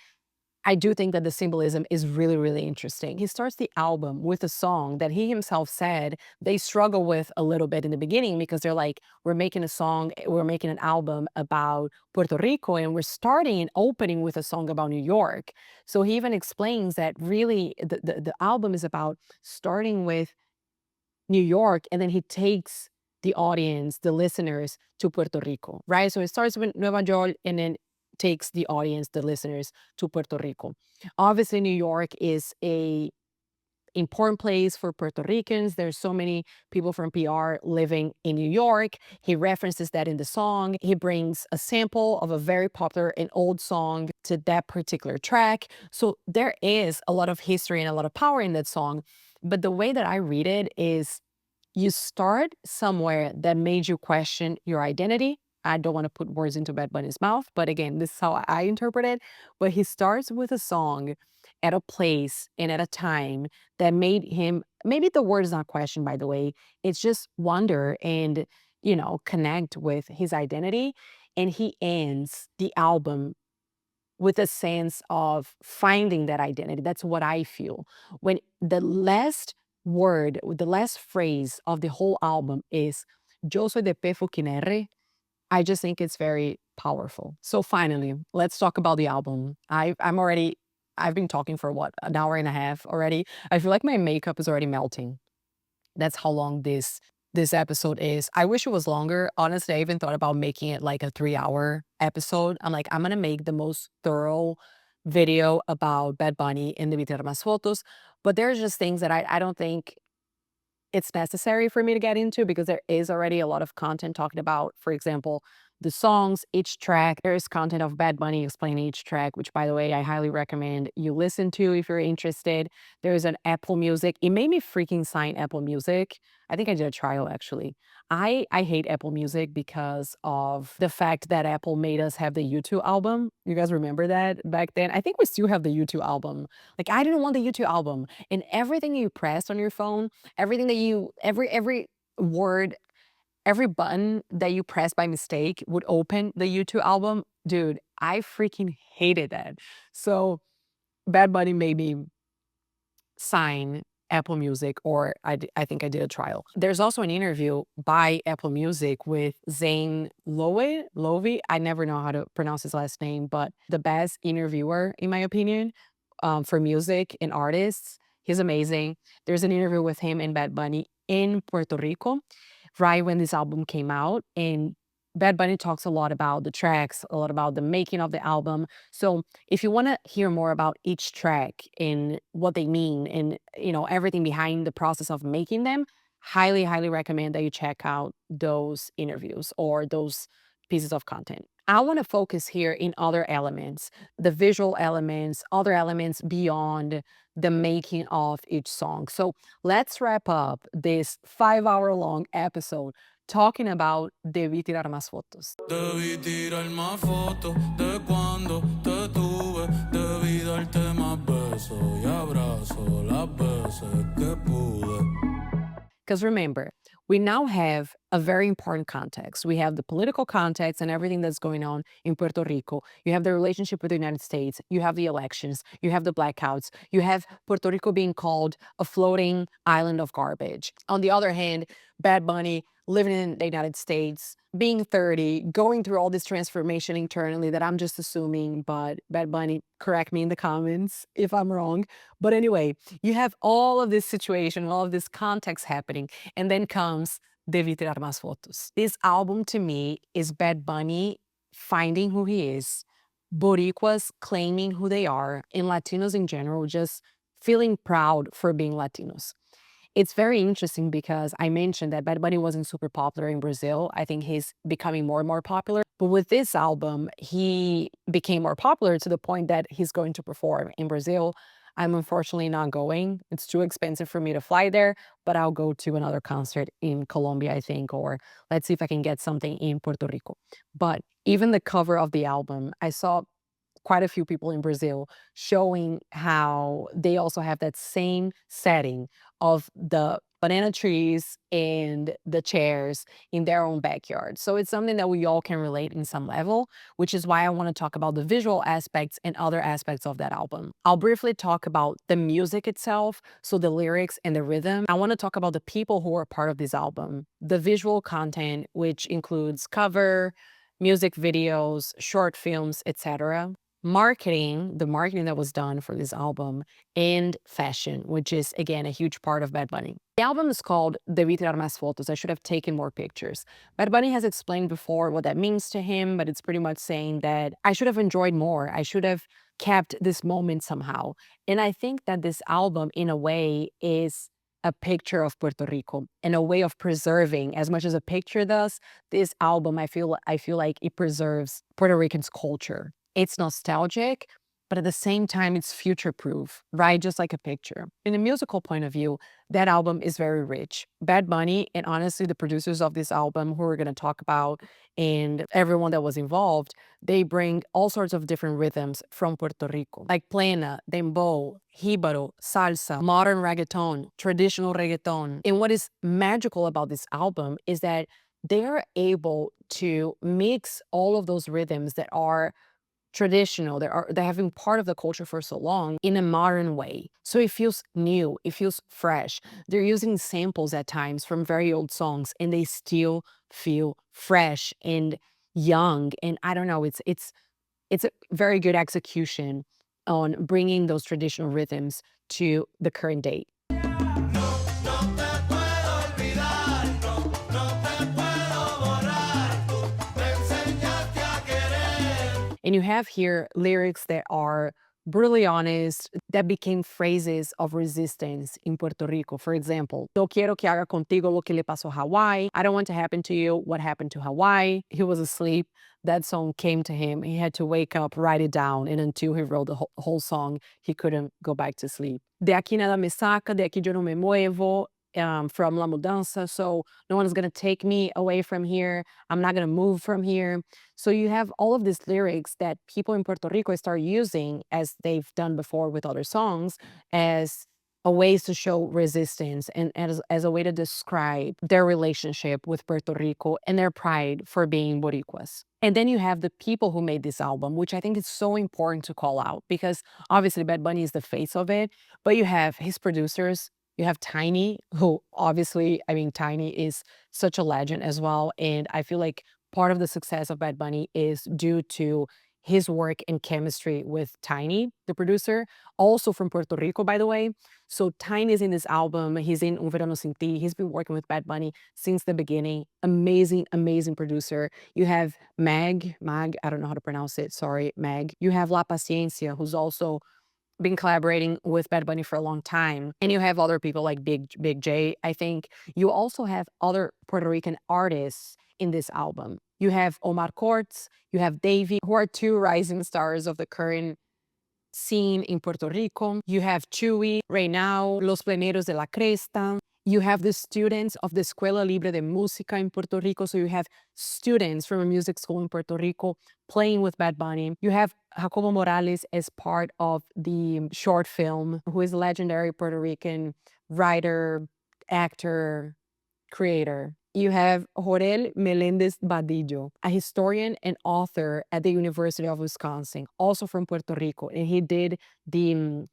I do think that the symbolism is really, really interesting. He starts the album with a song that he himself said they struggle with a little bit in the beginning because they're like, we're making a song, we're making an album about Puerto Rico, and we're starting and opening with a song about New York. So he even explains that really the album is about starting with New York, and then he takes the audience, the listeners to Puerto Rico, right? So it starts with Nueva York and then takes the audience, the listeners to Puerto Rico. Obviously, New York is a important place for Puerto Ricans. There's so many people from PR living in New York. He references that in the song. He brings a sample of a very popular and old song to that particular track. So there is a lot of history and a lot of power in that song. But the way that I read it is you start somewhere that made you question your identity. I don't want to put words into Bad Bunny's mouth, but again, this is how I interpret it. But he starts with a song at a place and at a time that made him, maybe the word is not question, by the way, it's just wonder and, connect with his identity. And he ends the album with a sense of finding that identity. That's what I feel. When the last word, the last phrase of the whole album is Yo soy de P. Fukinere, I just think it's very powerful. So finally, let's talk about the album. I've been talking for what, an hour and a half already. I feel like my makeup is already melting. That's how long this episode is. I wish it was longer. Honestly, I even thought about making it like a 3-hour episode. I'm like, I'm gonna make the most thorough video about Bad Bunny and Debí Tirar Más Fotos. But there's just things that I don't think it's necessary for me to get into because there is already a lot of content talking about, for example, the songs, each track. There is content of Bad Bunny explaining each track, which, by the way, I highly recommend you listen to if you're interested. There is an Apple Music. It made me freaking sign Apple Music. I think I did a trial actually. I hate Apple Music because of the fact that Apple made us have the YouTube album. You guys remember that back then? I think we still have the YouTube album. Like I didn't want the YouTube album. And everything you pressed on your phone, everything that you every word, every button that you press by mistake would open the YouTube album. Dude, I freaking hated that. So Bad Bunny made me sign Apple Music, or I think I did a trial. There's also an interview by Apple Music with Zane Lowe. I never know how to pronounce his last name, but the best interviewer, in my opinion, for music and artists. He's amazing. There's an interview with him and Bad Bunny in Puerto Rico, right when this album came out. And Bad Bunny talks a lot about the tracks, a lot about the making of the album. So if you want to hear more about each track and what they mean and everything behind the process of making them, highly, highly recommend that you check out those interviews or those pieces of content. I want to focus here in other elements, the visual elements, other elements beyond the making of each song. So let's wrap up this 5-hour long episode talking about Debí Tirar Más Fotos. Debí tirar más fotos de cuando te tuve. Debí darte más besos y abrazos las veces que pude. Because remember, we now have a very important context. We have the political context and everything that's going on in Puerto Rico. You have the relationship with the United States. You have the elections. You have the blackouts. You have Puerto Rico being called a floating island of garbage. On the other hand, Bad Bunny living in the United States, being 30, going through all this transformation internally that I'm just assuming, but Bad Bunny, correct me in the comments if I'm wrong. But anyway, you have all of this situation, all of this context happening, and then comes Debí Tirar Más Fotos. This album to me is Bad Bunny finding who he is, Boricuas claiming who they are, and Latinos in general just feeling proud for being Latinos. It's very interesting because I mentioned that Bad Bunny wasn't super popular in Brazil. I think he's becoming more and more popular. But with this album, he became more popular to the point that he's going to perform in Brazil. I'm unfortunately not going. It's too expensive for me to fly there, but I'll go to another concert in Colombia, I think, or let's see if I can get something in Puerto Rico. But even the cover of the album, I saw quite a few people in Brazil showing how they also have that same setting of the banana trees and the chairs in their own backyard. So it's something that we all can relate in some level, which is why I want to talk about the visual aspects and other aspects of that album. I'll briefly talk about the music itself, so the lyrics and the rhythm. I want to talk about the people who are part of this album, the visual content, which includes cover, music videos, short films, etc. Marketing, the marketing that was done for this album, and fashion, which is again a huge part of Bad Bunny. The album is called Debí Tirar Más Fotos. I should have taken more pictures. Bad Bunny has explained before what that means to him, but it's pretty much saying that I should have enjoyed more. I should have kept this moment somehow. And I think that this album, in a way, is a picture of Puerto Rico and a way of preserving, as much as a picture does, this album, I feel like it preserves Puerto Rican's culture. It's nostalgic, but at the same time, it's future proof, right? Just like a picture. In a musical point of view, that album is very rich. Bad Bunny and honestly, the producers of this album, who we're going to talk about, and everyone that was involved, they bring all sorts of different rhythms from Puerto Rico, like plena, dembow, jíbaro, salsa, modern reggaeton, traditional reggaeton. And what is magical about this album is that they are able to mix all of those rhythms that are traditional, they have been part of the culture for so long in a modern way. So it feels new, it feels fresh. They're using samples at times from very old songs and they still feel fresh and young. And I don't know, it's a very good execution on bringing those traditional rhythms to the current date. And you have here lyrics that are brutally honest, that became phrases of resistance in Puerto Rico. For example, no quiero que haga contigo lo que le pasó a Hawaii. I don't want to happen to you what happened to Hawaii. He was asleep. That song came to him. He had to wake up, write it down. And until he wrote the whole song, he couldn't go back to sleep. De aquí nada me saca, de aquí yo no me muevo. From La Mudanza. So no one's going to take me away from here. I'm not going to move from here. So you have all of these lyrics that people in Puerto Rico start using, as they've done before with other songs, as a ways to show resistance and as a way to describe their relationship with Puerto Rico and their pride for being Boricuas. And then you have the people who made this album, which I think is so important to call out because obviously Bad Bunny is the face of it, but you have his producers. You have Tiny, who obviously, I mean, Tiny is such a legend as well. And I feel like part of the success of Bad Bunny is due to his work and chemistry with Tiny, the producer, also from Puerto Rico, by the way. So Tiny is in this album. He's in Un Verano Sin Ti. He's been working with Bad Bunny since the beginning. Amazing, amazing producer. You have Mag, I don't know how to pronounce it. Sorry, Mag. You have La Paciencia, who's also been collaborating with Bad Bunny for a long time. And you have other people like Big J, I think. You also have other Puerto Rican artists in this album. You have Omar Courtz, you have Davey, who are two rising stars of the current scene in Puerto Rico. You have Chewy, right now, Los Pleneros de la Cresta. You have the students of the Escuela Libre de Música in Puerto Rico. So you have students from a music school in Puerto Rico playing with Bad Bunny. You have Jacobo Morales as part of the short film, who is a legendary Puerto Rican writer, actor, creator. You have Jorel Melendez Badillo, a historian and author at the University of Wisconsin, also from Puerto Rico. And he did the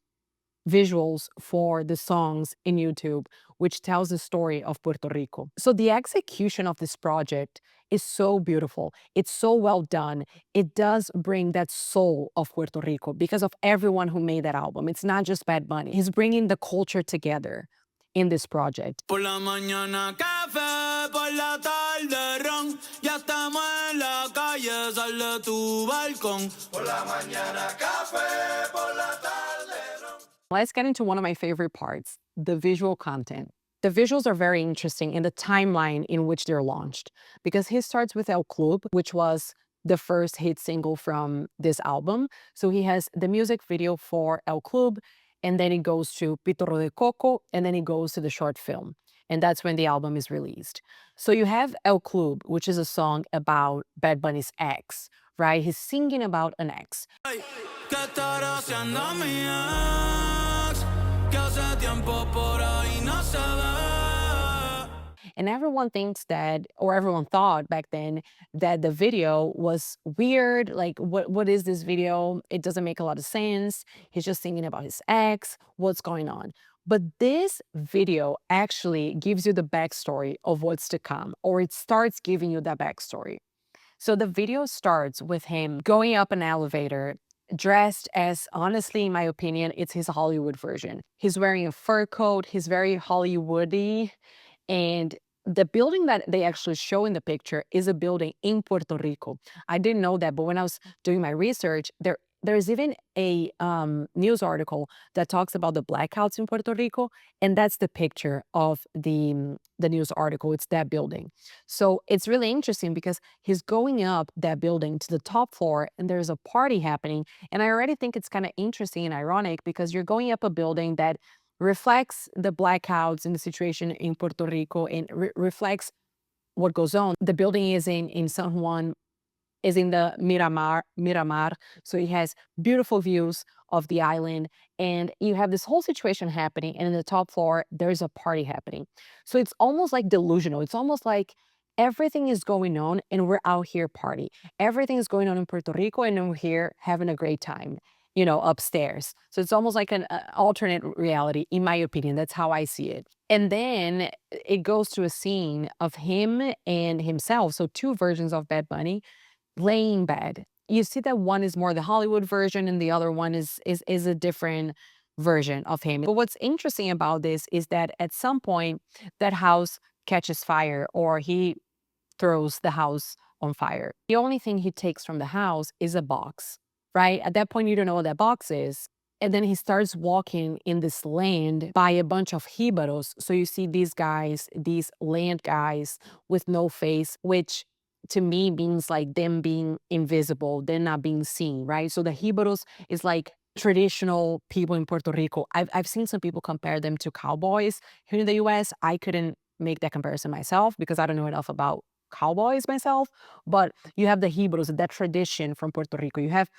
visuals for the songs in YouTube, which tells the story of Puerto Rico. So the execution of this project is so beautiful. It's so well done. It does bring that soul of Puerto Rico because of everyone who made that album. It's not just Bad Bunny. He's bringing the culture together in this project. Por la mañana café, por la tarde ron, ya estamos en la calle, sal de tu balcón. Por la mañana café, por la tarde ron. Let's get into one of my favorite parts, the visual content. The visuals are very interesting in the timeline in which they're launched, because he starts with El Club, which was the first hit single from this album. So he has the music video for El Club, and then it goes to Pitorro de Coco, and then it goes to the short film. And that's when the album is released. So you have El Club, which is a song about Bad Bunny's ex, right? He's singing about an ex. Ay, ¿qué estará haciendo mi ex? Que hace tiempo por ahí no se ve. And everyone thinks that, or everyone thought back then, that the video was weird. Like, what is this video? It doesn't make a lot of sense. He's just singing about his ex. What's going on? But this video actually gives you the backstory of what's to come, or it starts giving you that backstory. So the video starts with him going up an elevator dressed as, honestly, in my opinion, it's his Hollywood version. He's wearing a fur coat. He's very Hollywoody. And the building that they actually show in the picture is a building in Puerto Rico. I didn't know that, but when I was doing my research, there's even a news article that talks about the blackouts in Puerto Rico, and that's the picture of the news article. It's that building. So it's really interesting because he's going up that building to the top floor, and there's a party happening. And I already think it's kind of interesting and ironic because you're going up a building that reflects the blackouts and the situation in Puerto Rico and reflects what goes on. The building is in San Juan, is in the Miramar. So it has beautiful views of the island, and you have this whole situation happening. And in the top floor, there's a party happening. So it's almost like delusional. It's almost like everything is going on, and we're out here party. Everything is going on in Puerto Rico, and then we're here having a great time. Upstairs. So it's almost like an alternate reality, in my opinion. That's how I see it. And then it goes to a scene of him and himself. So two versions of Bad Bunny laying in bed. You see that one is more the Hollywood version and the other one is a different version of him. But what's interesting about this is that at some point that house catches fire, or he throws the house on fire. The only thing he takes from the house is a box, right? At that point, you don't know what that box is. And then he starts walking in this land by a bunch of jibaros. So you see these guys, these land guys with no face, which to me means like them being invisible, they're not being seen, right? So the jibaros is like traditional people in Puerto Rico. I've seen some people compare them to cowboys here in the US. I couldn't make that comparison myself because I don't know enough about cowboys myself, but you have the jibaros, that tradition from Puerto Rico. You have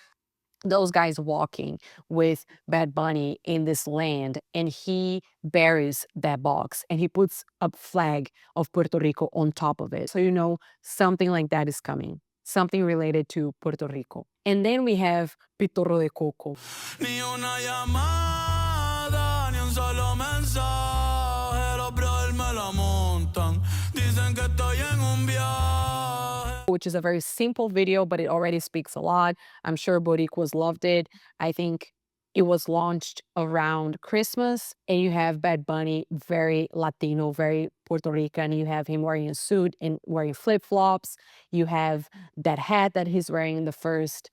those guys walking with Bad Bunny in this land, and he buries that box and he puts a flag of Puerto Rico on top of it. So something like that is coming, something related to Puerto Rico. And then we have Pitorro de Coco. Ni una llamada, ni un solo mensaje. Los brothers me la montan. Dicen que estoy en un viaje. Which is a very simple video, but it already speaks a lot. I'm sure Boricuas loved it. I think it was launched around Christmas, and you have Bad Bunny, very Latino, very Puerto Rican. You have him wearing a suit and wearing flip-flops. You have that hat that he's wearing in the first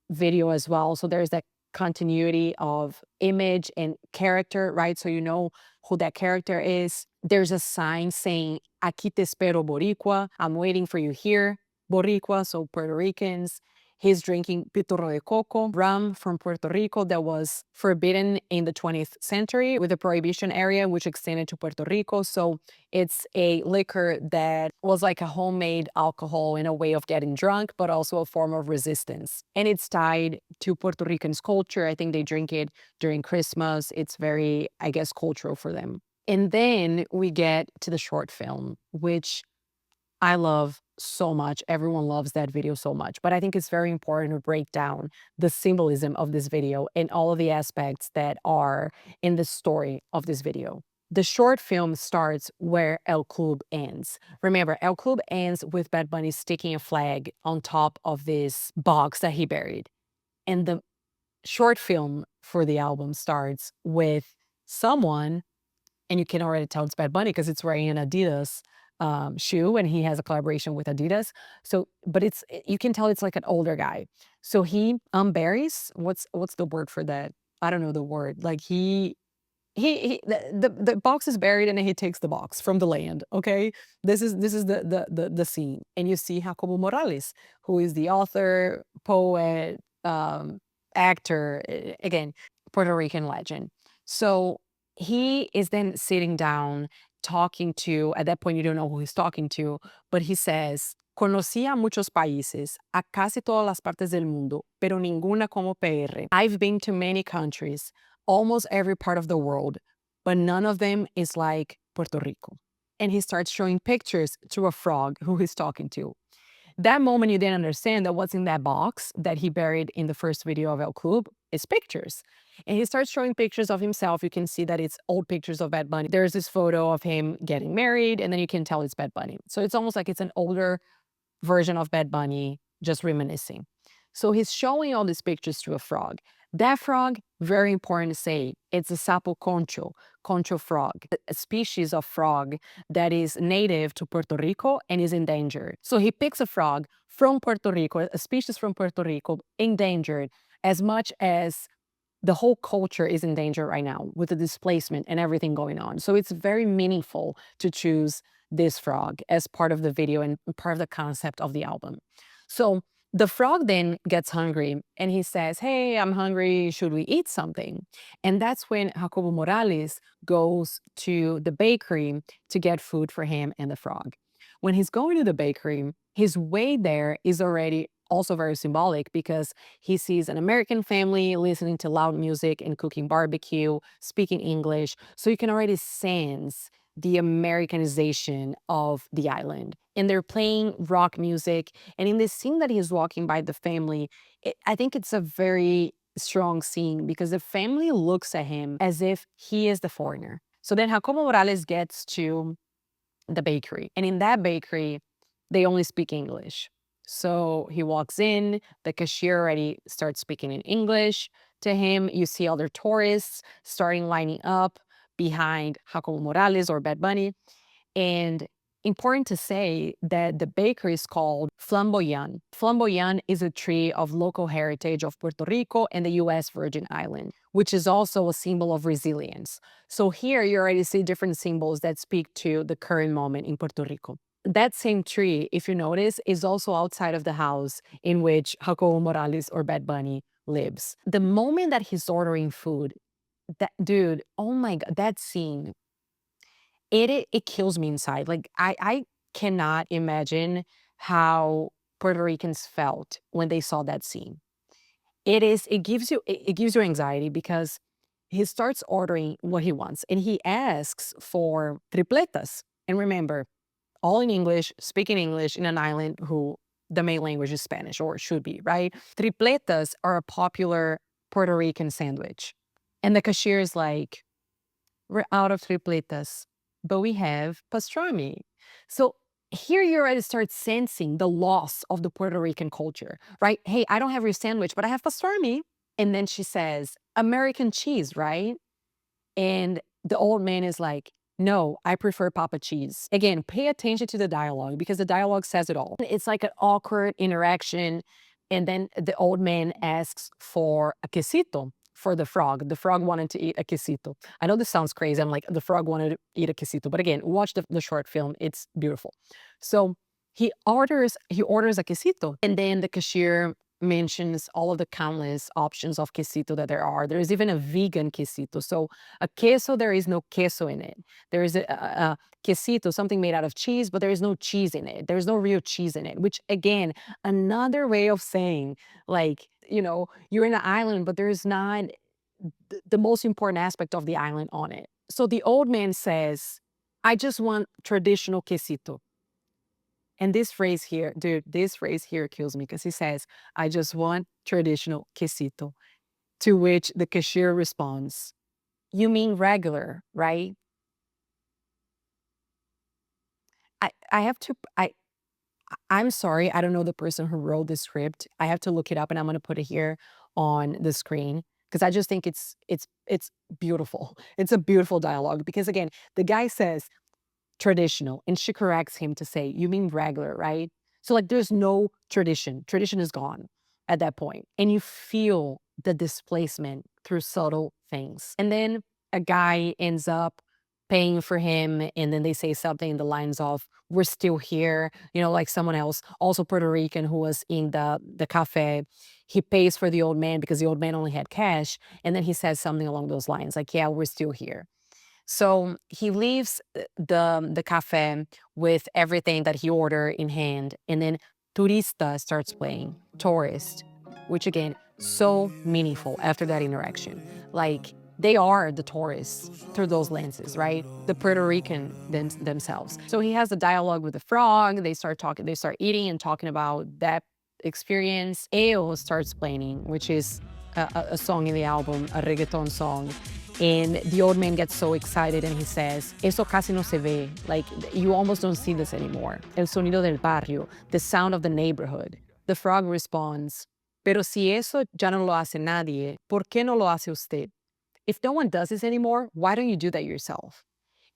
video as well. So there's that continuity of image and character, right? So you know who that character is. There's a sign saying, "Aquí te espero, Boricua." I'm waiting for you here, Boricua, so Puerto Ricans. He's drinking Pitorro de Coco, rum from Puerto Rico that was forbidden in the 20th century with the prohibition area, which extended to Puerto Rico. So it's a liquor that was like a homemade alcohol in a way of getting drunk, but also a form of resistance. And it's tied to Puerto Rican's culture. I think they drink it during Christmas. It's very, I guess, cultural for them. And then we get to the short film, which I love so much. Everyone loves that video so much. But I think it's very important to break down the symbolism of this video and all of the aspects that are in the story of this video. The short film starts where El Club ends. Remember, El Club ends with Bad Bunny sticking a flag on top of this box that he buried. And the short film for the album starts with someone, and you can already tell it's Bad Bunny because it's wearing an Adidas shoe, and he has a collaboration with Adidas. So, but you can tell it's like an older guy. So he buries, what's the word for that? I don't know the word. Like the box is buried, and then he takes the box from the land. Okay, this is the scene, and you see Jacobo Morales, who is the author, poet, actor, again, Puerto Rican legend. So he is then sitting down talking to, at that point, you don't know who he's talking to, but he says, "Conocí a muchos países, a casi todas las partes del mundo, pero ninguna como PR. I've been to many countries, almost every part of the world, but none of them is like Puerto Rico." And he starts showing pictures to a frog who he's talking to. That moment, you then understand that what's in that box that he buried in the first video of El Club is pictures. And he starts showing pictures of himself. You can see that it's old pictures of Bad Bunny. There's this photo of him getting married, and then you can tell it's Bad Bunny. So it's almost like it's an older version of Bad Bunny, just reminiscing. So he's showing all these pictures to a frog. That frog, very important to say, it's a sapo concho frog, a species of frog that is native to Puerto Rico and is endangered. So he picks a frog from Puerto Rico, a species from Puerto Rico, endangered, as much as the whole culture is in danger right now with the displacement and everything going on. So it's very meaningful to choose this frog as part of the video and part of the concept of the album. So the frog then gets hungry and he says, "Hey, I'm hungry. Should we eat something?" And that's when Jacobo Morales goes to the bakery to get food for him and the frog. When he's going to the bakery, his way there is already also very symbolic because he sees an American family listening to loud music and cooking barbecue, speaking English. So you can already sense the Americanization of the island. And they're playing rock music. And in this scene that he's walking by the family, I think it's a very strong scene because the family looks at him as if he is the foreigner. So then Jacobo Morales gets to the bakery. And in that bakery, they only speak English. So he walks in, the cashier already starts speaking in English to him. You see other tourists starting lining up behind Jacobo Morales or Bad Bunny. And important to say that the bakery is called Flamboyant. Flamboyant is a tree of local heritage of Puerto Rico and the US Virgin Island, which is also a symbol of resilience. So here you already see different symbols that speak to the current moment in Puerto Rico. That same tree, if you notice, is also outside of the house in which Jacobo Morales or Bad Bunny lives. The moment that he's ordering food, that dude, oh my God, that scene, it kills me inside. Like I cannot imagine how Puerto Ricans felt when they saw that scene. It gives you anxiety because he starts ordering what he wants and he asks for tripletas. And remember, all in English, speaking English in an island who the main language is Spanish or should be, right? Tripletas are a popular Puerto Rican sandwich. And the cashier is like, "We're out of tripletas, but we have pastrami." So here you already start sensing the loss of the Puerto Rican culture, right? "Hey, I don't have your sandwich, but I have pastrami." And then she says, "American cheese, right?" And the old man is like, "No, I prefer Papa cheese." Again, pay attention to the dialogue because the dialogue says it all. It's like an awkward interaction. And then the old man asks for a quesito for the frog. The frog wanted to eat a quesito. I know this sounds crazy. I'm like, the frog wanted to eat a quesito. But again, watch the short film. It's beautiful. So he orders a quesito. And then the cashier mentions all of the countless options of quesito that there are. There is even a vegan quesito. So a queso, there is no queso in it. There is a quesito, something made out of cheese, but there is no cheese in it. There's no real cheese in it, which again, another way of saying like, you're in an island, but there's not the most important aspect of the island on it. So the old man says, "I just want traditional quesito." And this phrase here, dude, this phrase here kills me because he says, "I just want traditional quesito." To which the cashier responds, "You mean regular, right?" I have to, I'm sorry, I don't know the person who wrote the script. I have to look it up and I'm gonna put it here on the screen because I just think it's beautiful. It's a beautiful dialogue because again, the guy says, traditional. And she corrects him to say, "You mean regular, right?" So like there's no tradition. Tradition is gone at that point. And you feel the displacement through subtle things. And then a guy ends up paying for him. And then they say something in the lines of, "We're still here." Like someone else, also Puerto Rican, who was in the cafe. He pays for the old man because the old man only had cash. And then he says something along those lines, like, "Yeah, we're still here." So he leaves the cafe with everything that he ordered in hand, and then Turista starts playing, tourist, which again, so meaningful after that interaction. Like they are the tourists through those lenses, right? The Puerto Rican themselves. So he has a dialogue with the frog. They start talking, they start eating and talking about that experience. Eo starts playing, which is a song in the album, a reggaeton song. And the old man gets so excited and he says, "Eso casi no se ve." Like, you almost don't see this anymore. El sonido del barrio, the sound of the neighborhood. The frog responds, Pero si eso ya no lo hace nadie, ¿por qué no lo hace usted? If no one does this anymore, why don't you do that yourself?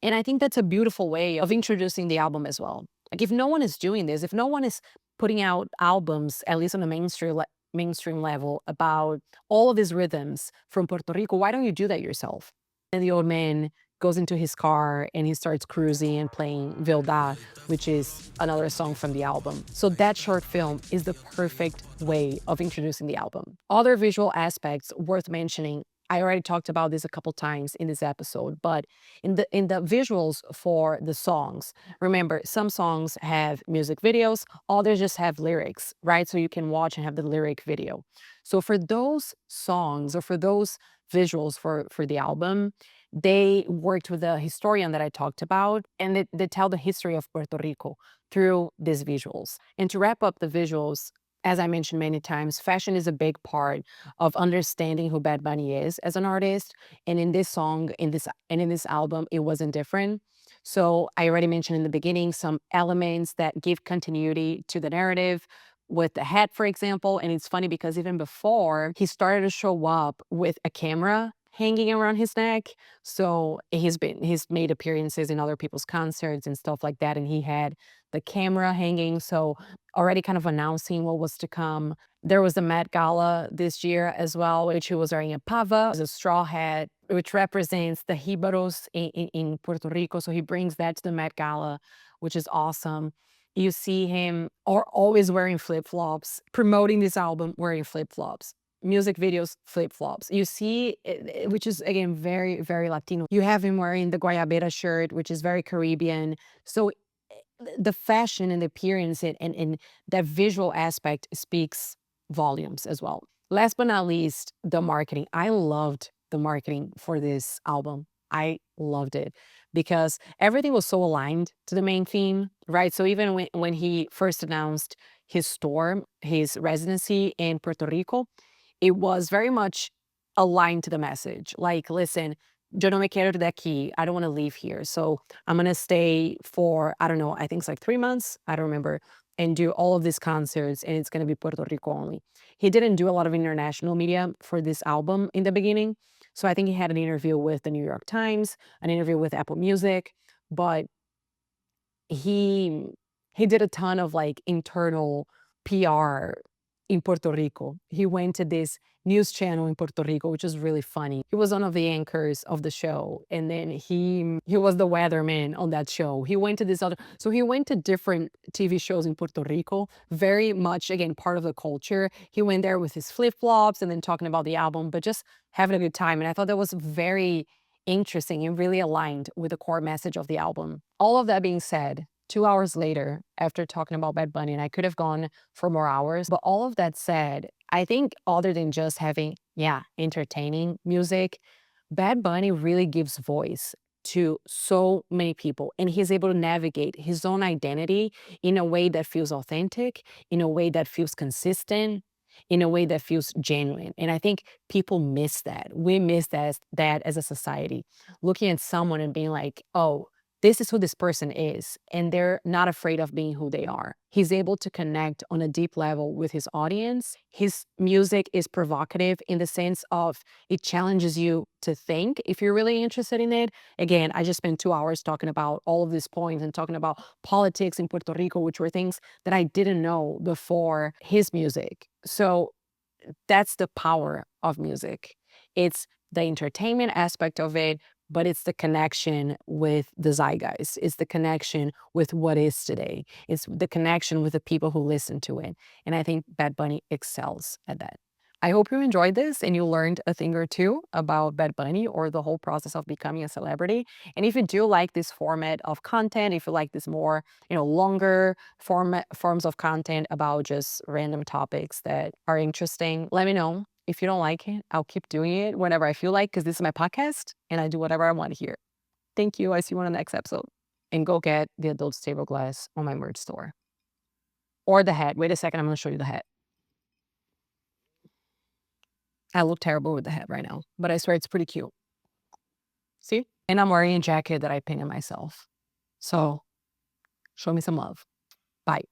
And I think that's a beautiful way of introducing the album as well. Like if no one is doing this, if no one is putting out albums, at least on a mainstream level, about all of these rhythms from Puerto Rico, why don't you do that yourself? And the old man goes into his car and he starts cruising and playing Vilda, which is another song from the album. So that short film is the perfect way of introducing the album. Other visual aspects worth mentioning, I already talked about this a couple times in this episode, but in the visuals for the songs, remember some songs have music videos, others just have lyrics, right? So you can watch and have the lyric video. So for those songs or for those visuals for the album, they worked with the historian that I talked about, and they tell the history of Puerto Rico through these visuals. And to wrap up the visuals, as I mentioned many times, fashion is a big part of understanding who Bad Bunny is as an artist. And in this song, in this album, it wasn't different. So I already mentioned in the beginning some elements that give continuity to the narrative with the hat, for example. And it's funny because even before he started to show up with a camera hanging around his neck. So he's made appearances in other people's concerts and stuff like that. And he had the camera hanging. So already kind of announcing what was to come. There was the Met Gala this year as well, which he was wearing a pava, a straw hat, which represents the Jibaros in Puerto Rico. So he brings that to the Met Gala, which is awesome. You see him always wearing flip flops, promoting this album wearing flip flops. Music videos, flip flops. You see, which is again very, very Latino. You have him wearing the Guayabera shirt, which is very Caribbean. So the fashion and the appearance and that visual aspect speaks volumes as well. Last but not least, the marketing. I loved the marketing for this album. I loved it because everything was so aligned to the main theme, right? So even when he first announced his store, his residency in Puerto Rico, it was very much aligned to the message. Like, listen, yo no me quiero ir de aquí. I don't want to leave here. So I'm going to stay for, I don't know, I think it's like 3 months. I don't remember. And do all of these concerts. And it's going to be Puerto Rico only. He didn't do a lot of international media for this album in the beginning. So I think he had an interview with the New York Times, an interview with Apple Music. But he he did a ton of like internal PR in Puerto Rico. He went to this news channel in Puerto Rico, which is really funny. He was one of the anchors of the show, and then he was the weatherman on that show. He went to this other, so he went to different TV shows in Puerto Rico, very much again part of the culture. He went there with his flip flops and then talking about the album, but just having a good time. And I thought that was very interesting and really aligned with the core message of the album. All of that being said, 2 hours later, after talking about Bad Bunny, and I could have gone for more hours, but all of that said, I think other than just having, yeah, entertaining music, Bad Bunny really gives voice to so many people, and he's able to navigate his own identity in a way that feels authentic, in a way that feels consistent, in a way that feels genuine. And I think people miss that. We miss that as a society, looking at someone and being like, oh, this is who this person is, and they're not afraid of being who they are. He's able to connect on a deep level with his audience. His music is provocative in the sense of it challenges you to think if you're really interested in it. Again, I just spent 2 hours talking about all of these points and talking about politics in Puerto Rico, which were things that I didn't know before his music. So that's the power of music. It's the entertainment aspect of it, but it's the connection with the zeitgeist. It's the connection with what is today. It's the connection with the people who listen to it. And I think Bad Bunny excels at that. I hope you enjoyed this and you learned a thing or two about Bad Bunny or the whole process of becoming a celebrity. And if you do like this format of content, if you like this more, longer forms of content about just random topics that are interesting, let me know. If you don't like it, I'll keep doing it whenever I feel like, because this is my podcast and I do whatever I want here. Thank you. I see you on the next episode. And go get the adult table glass on my merch store. Or the hat. Wait a second, I'm going to show you the hat. I look terrible with the hat right now, but I swear it's pretty cute. See? And I'm wearing a jacket that I painted myself. So show me some love. Bye.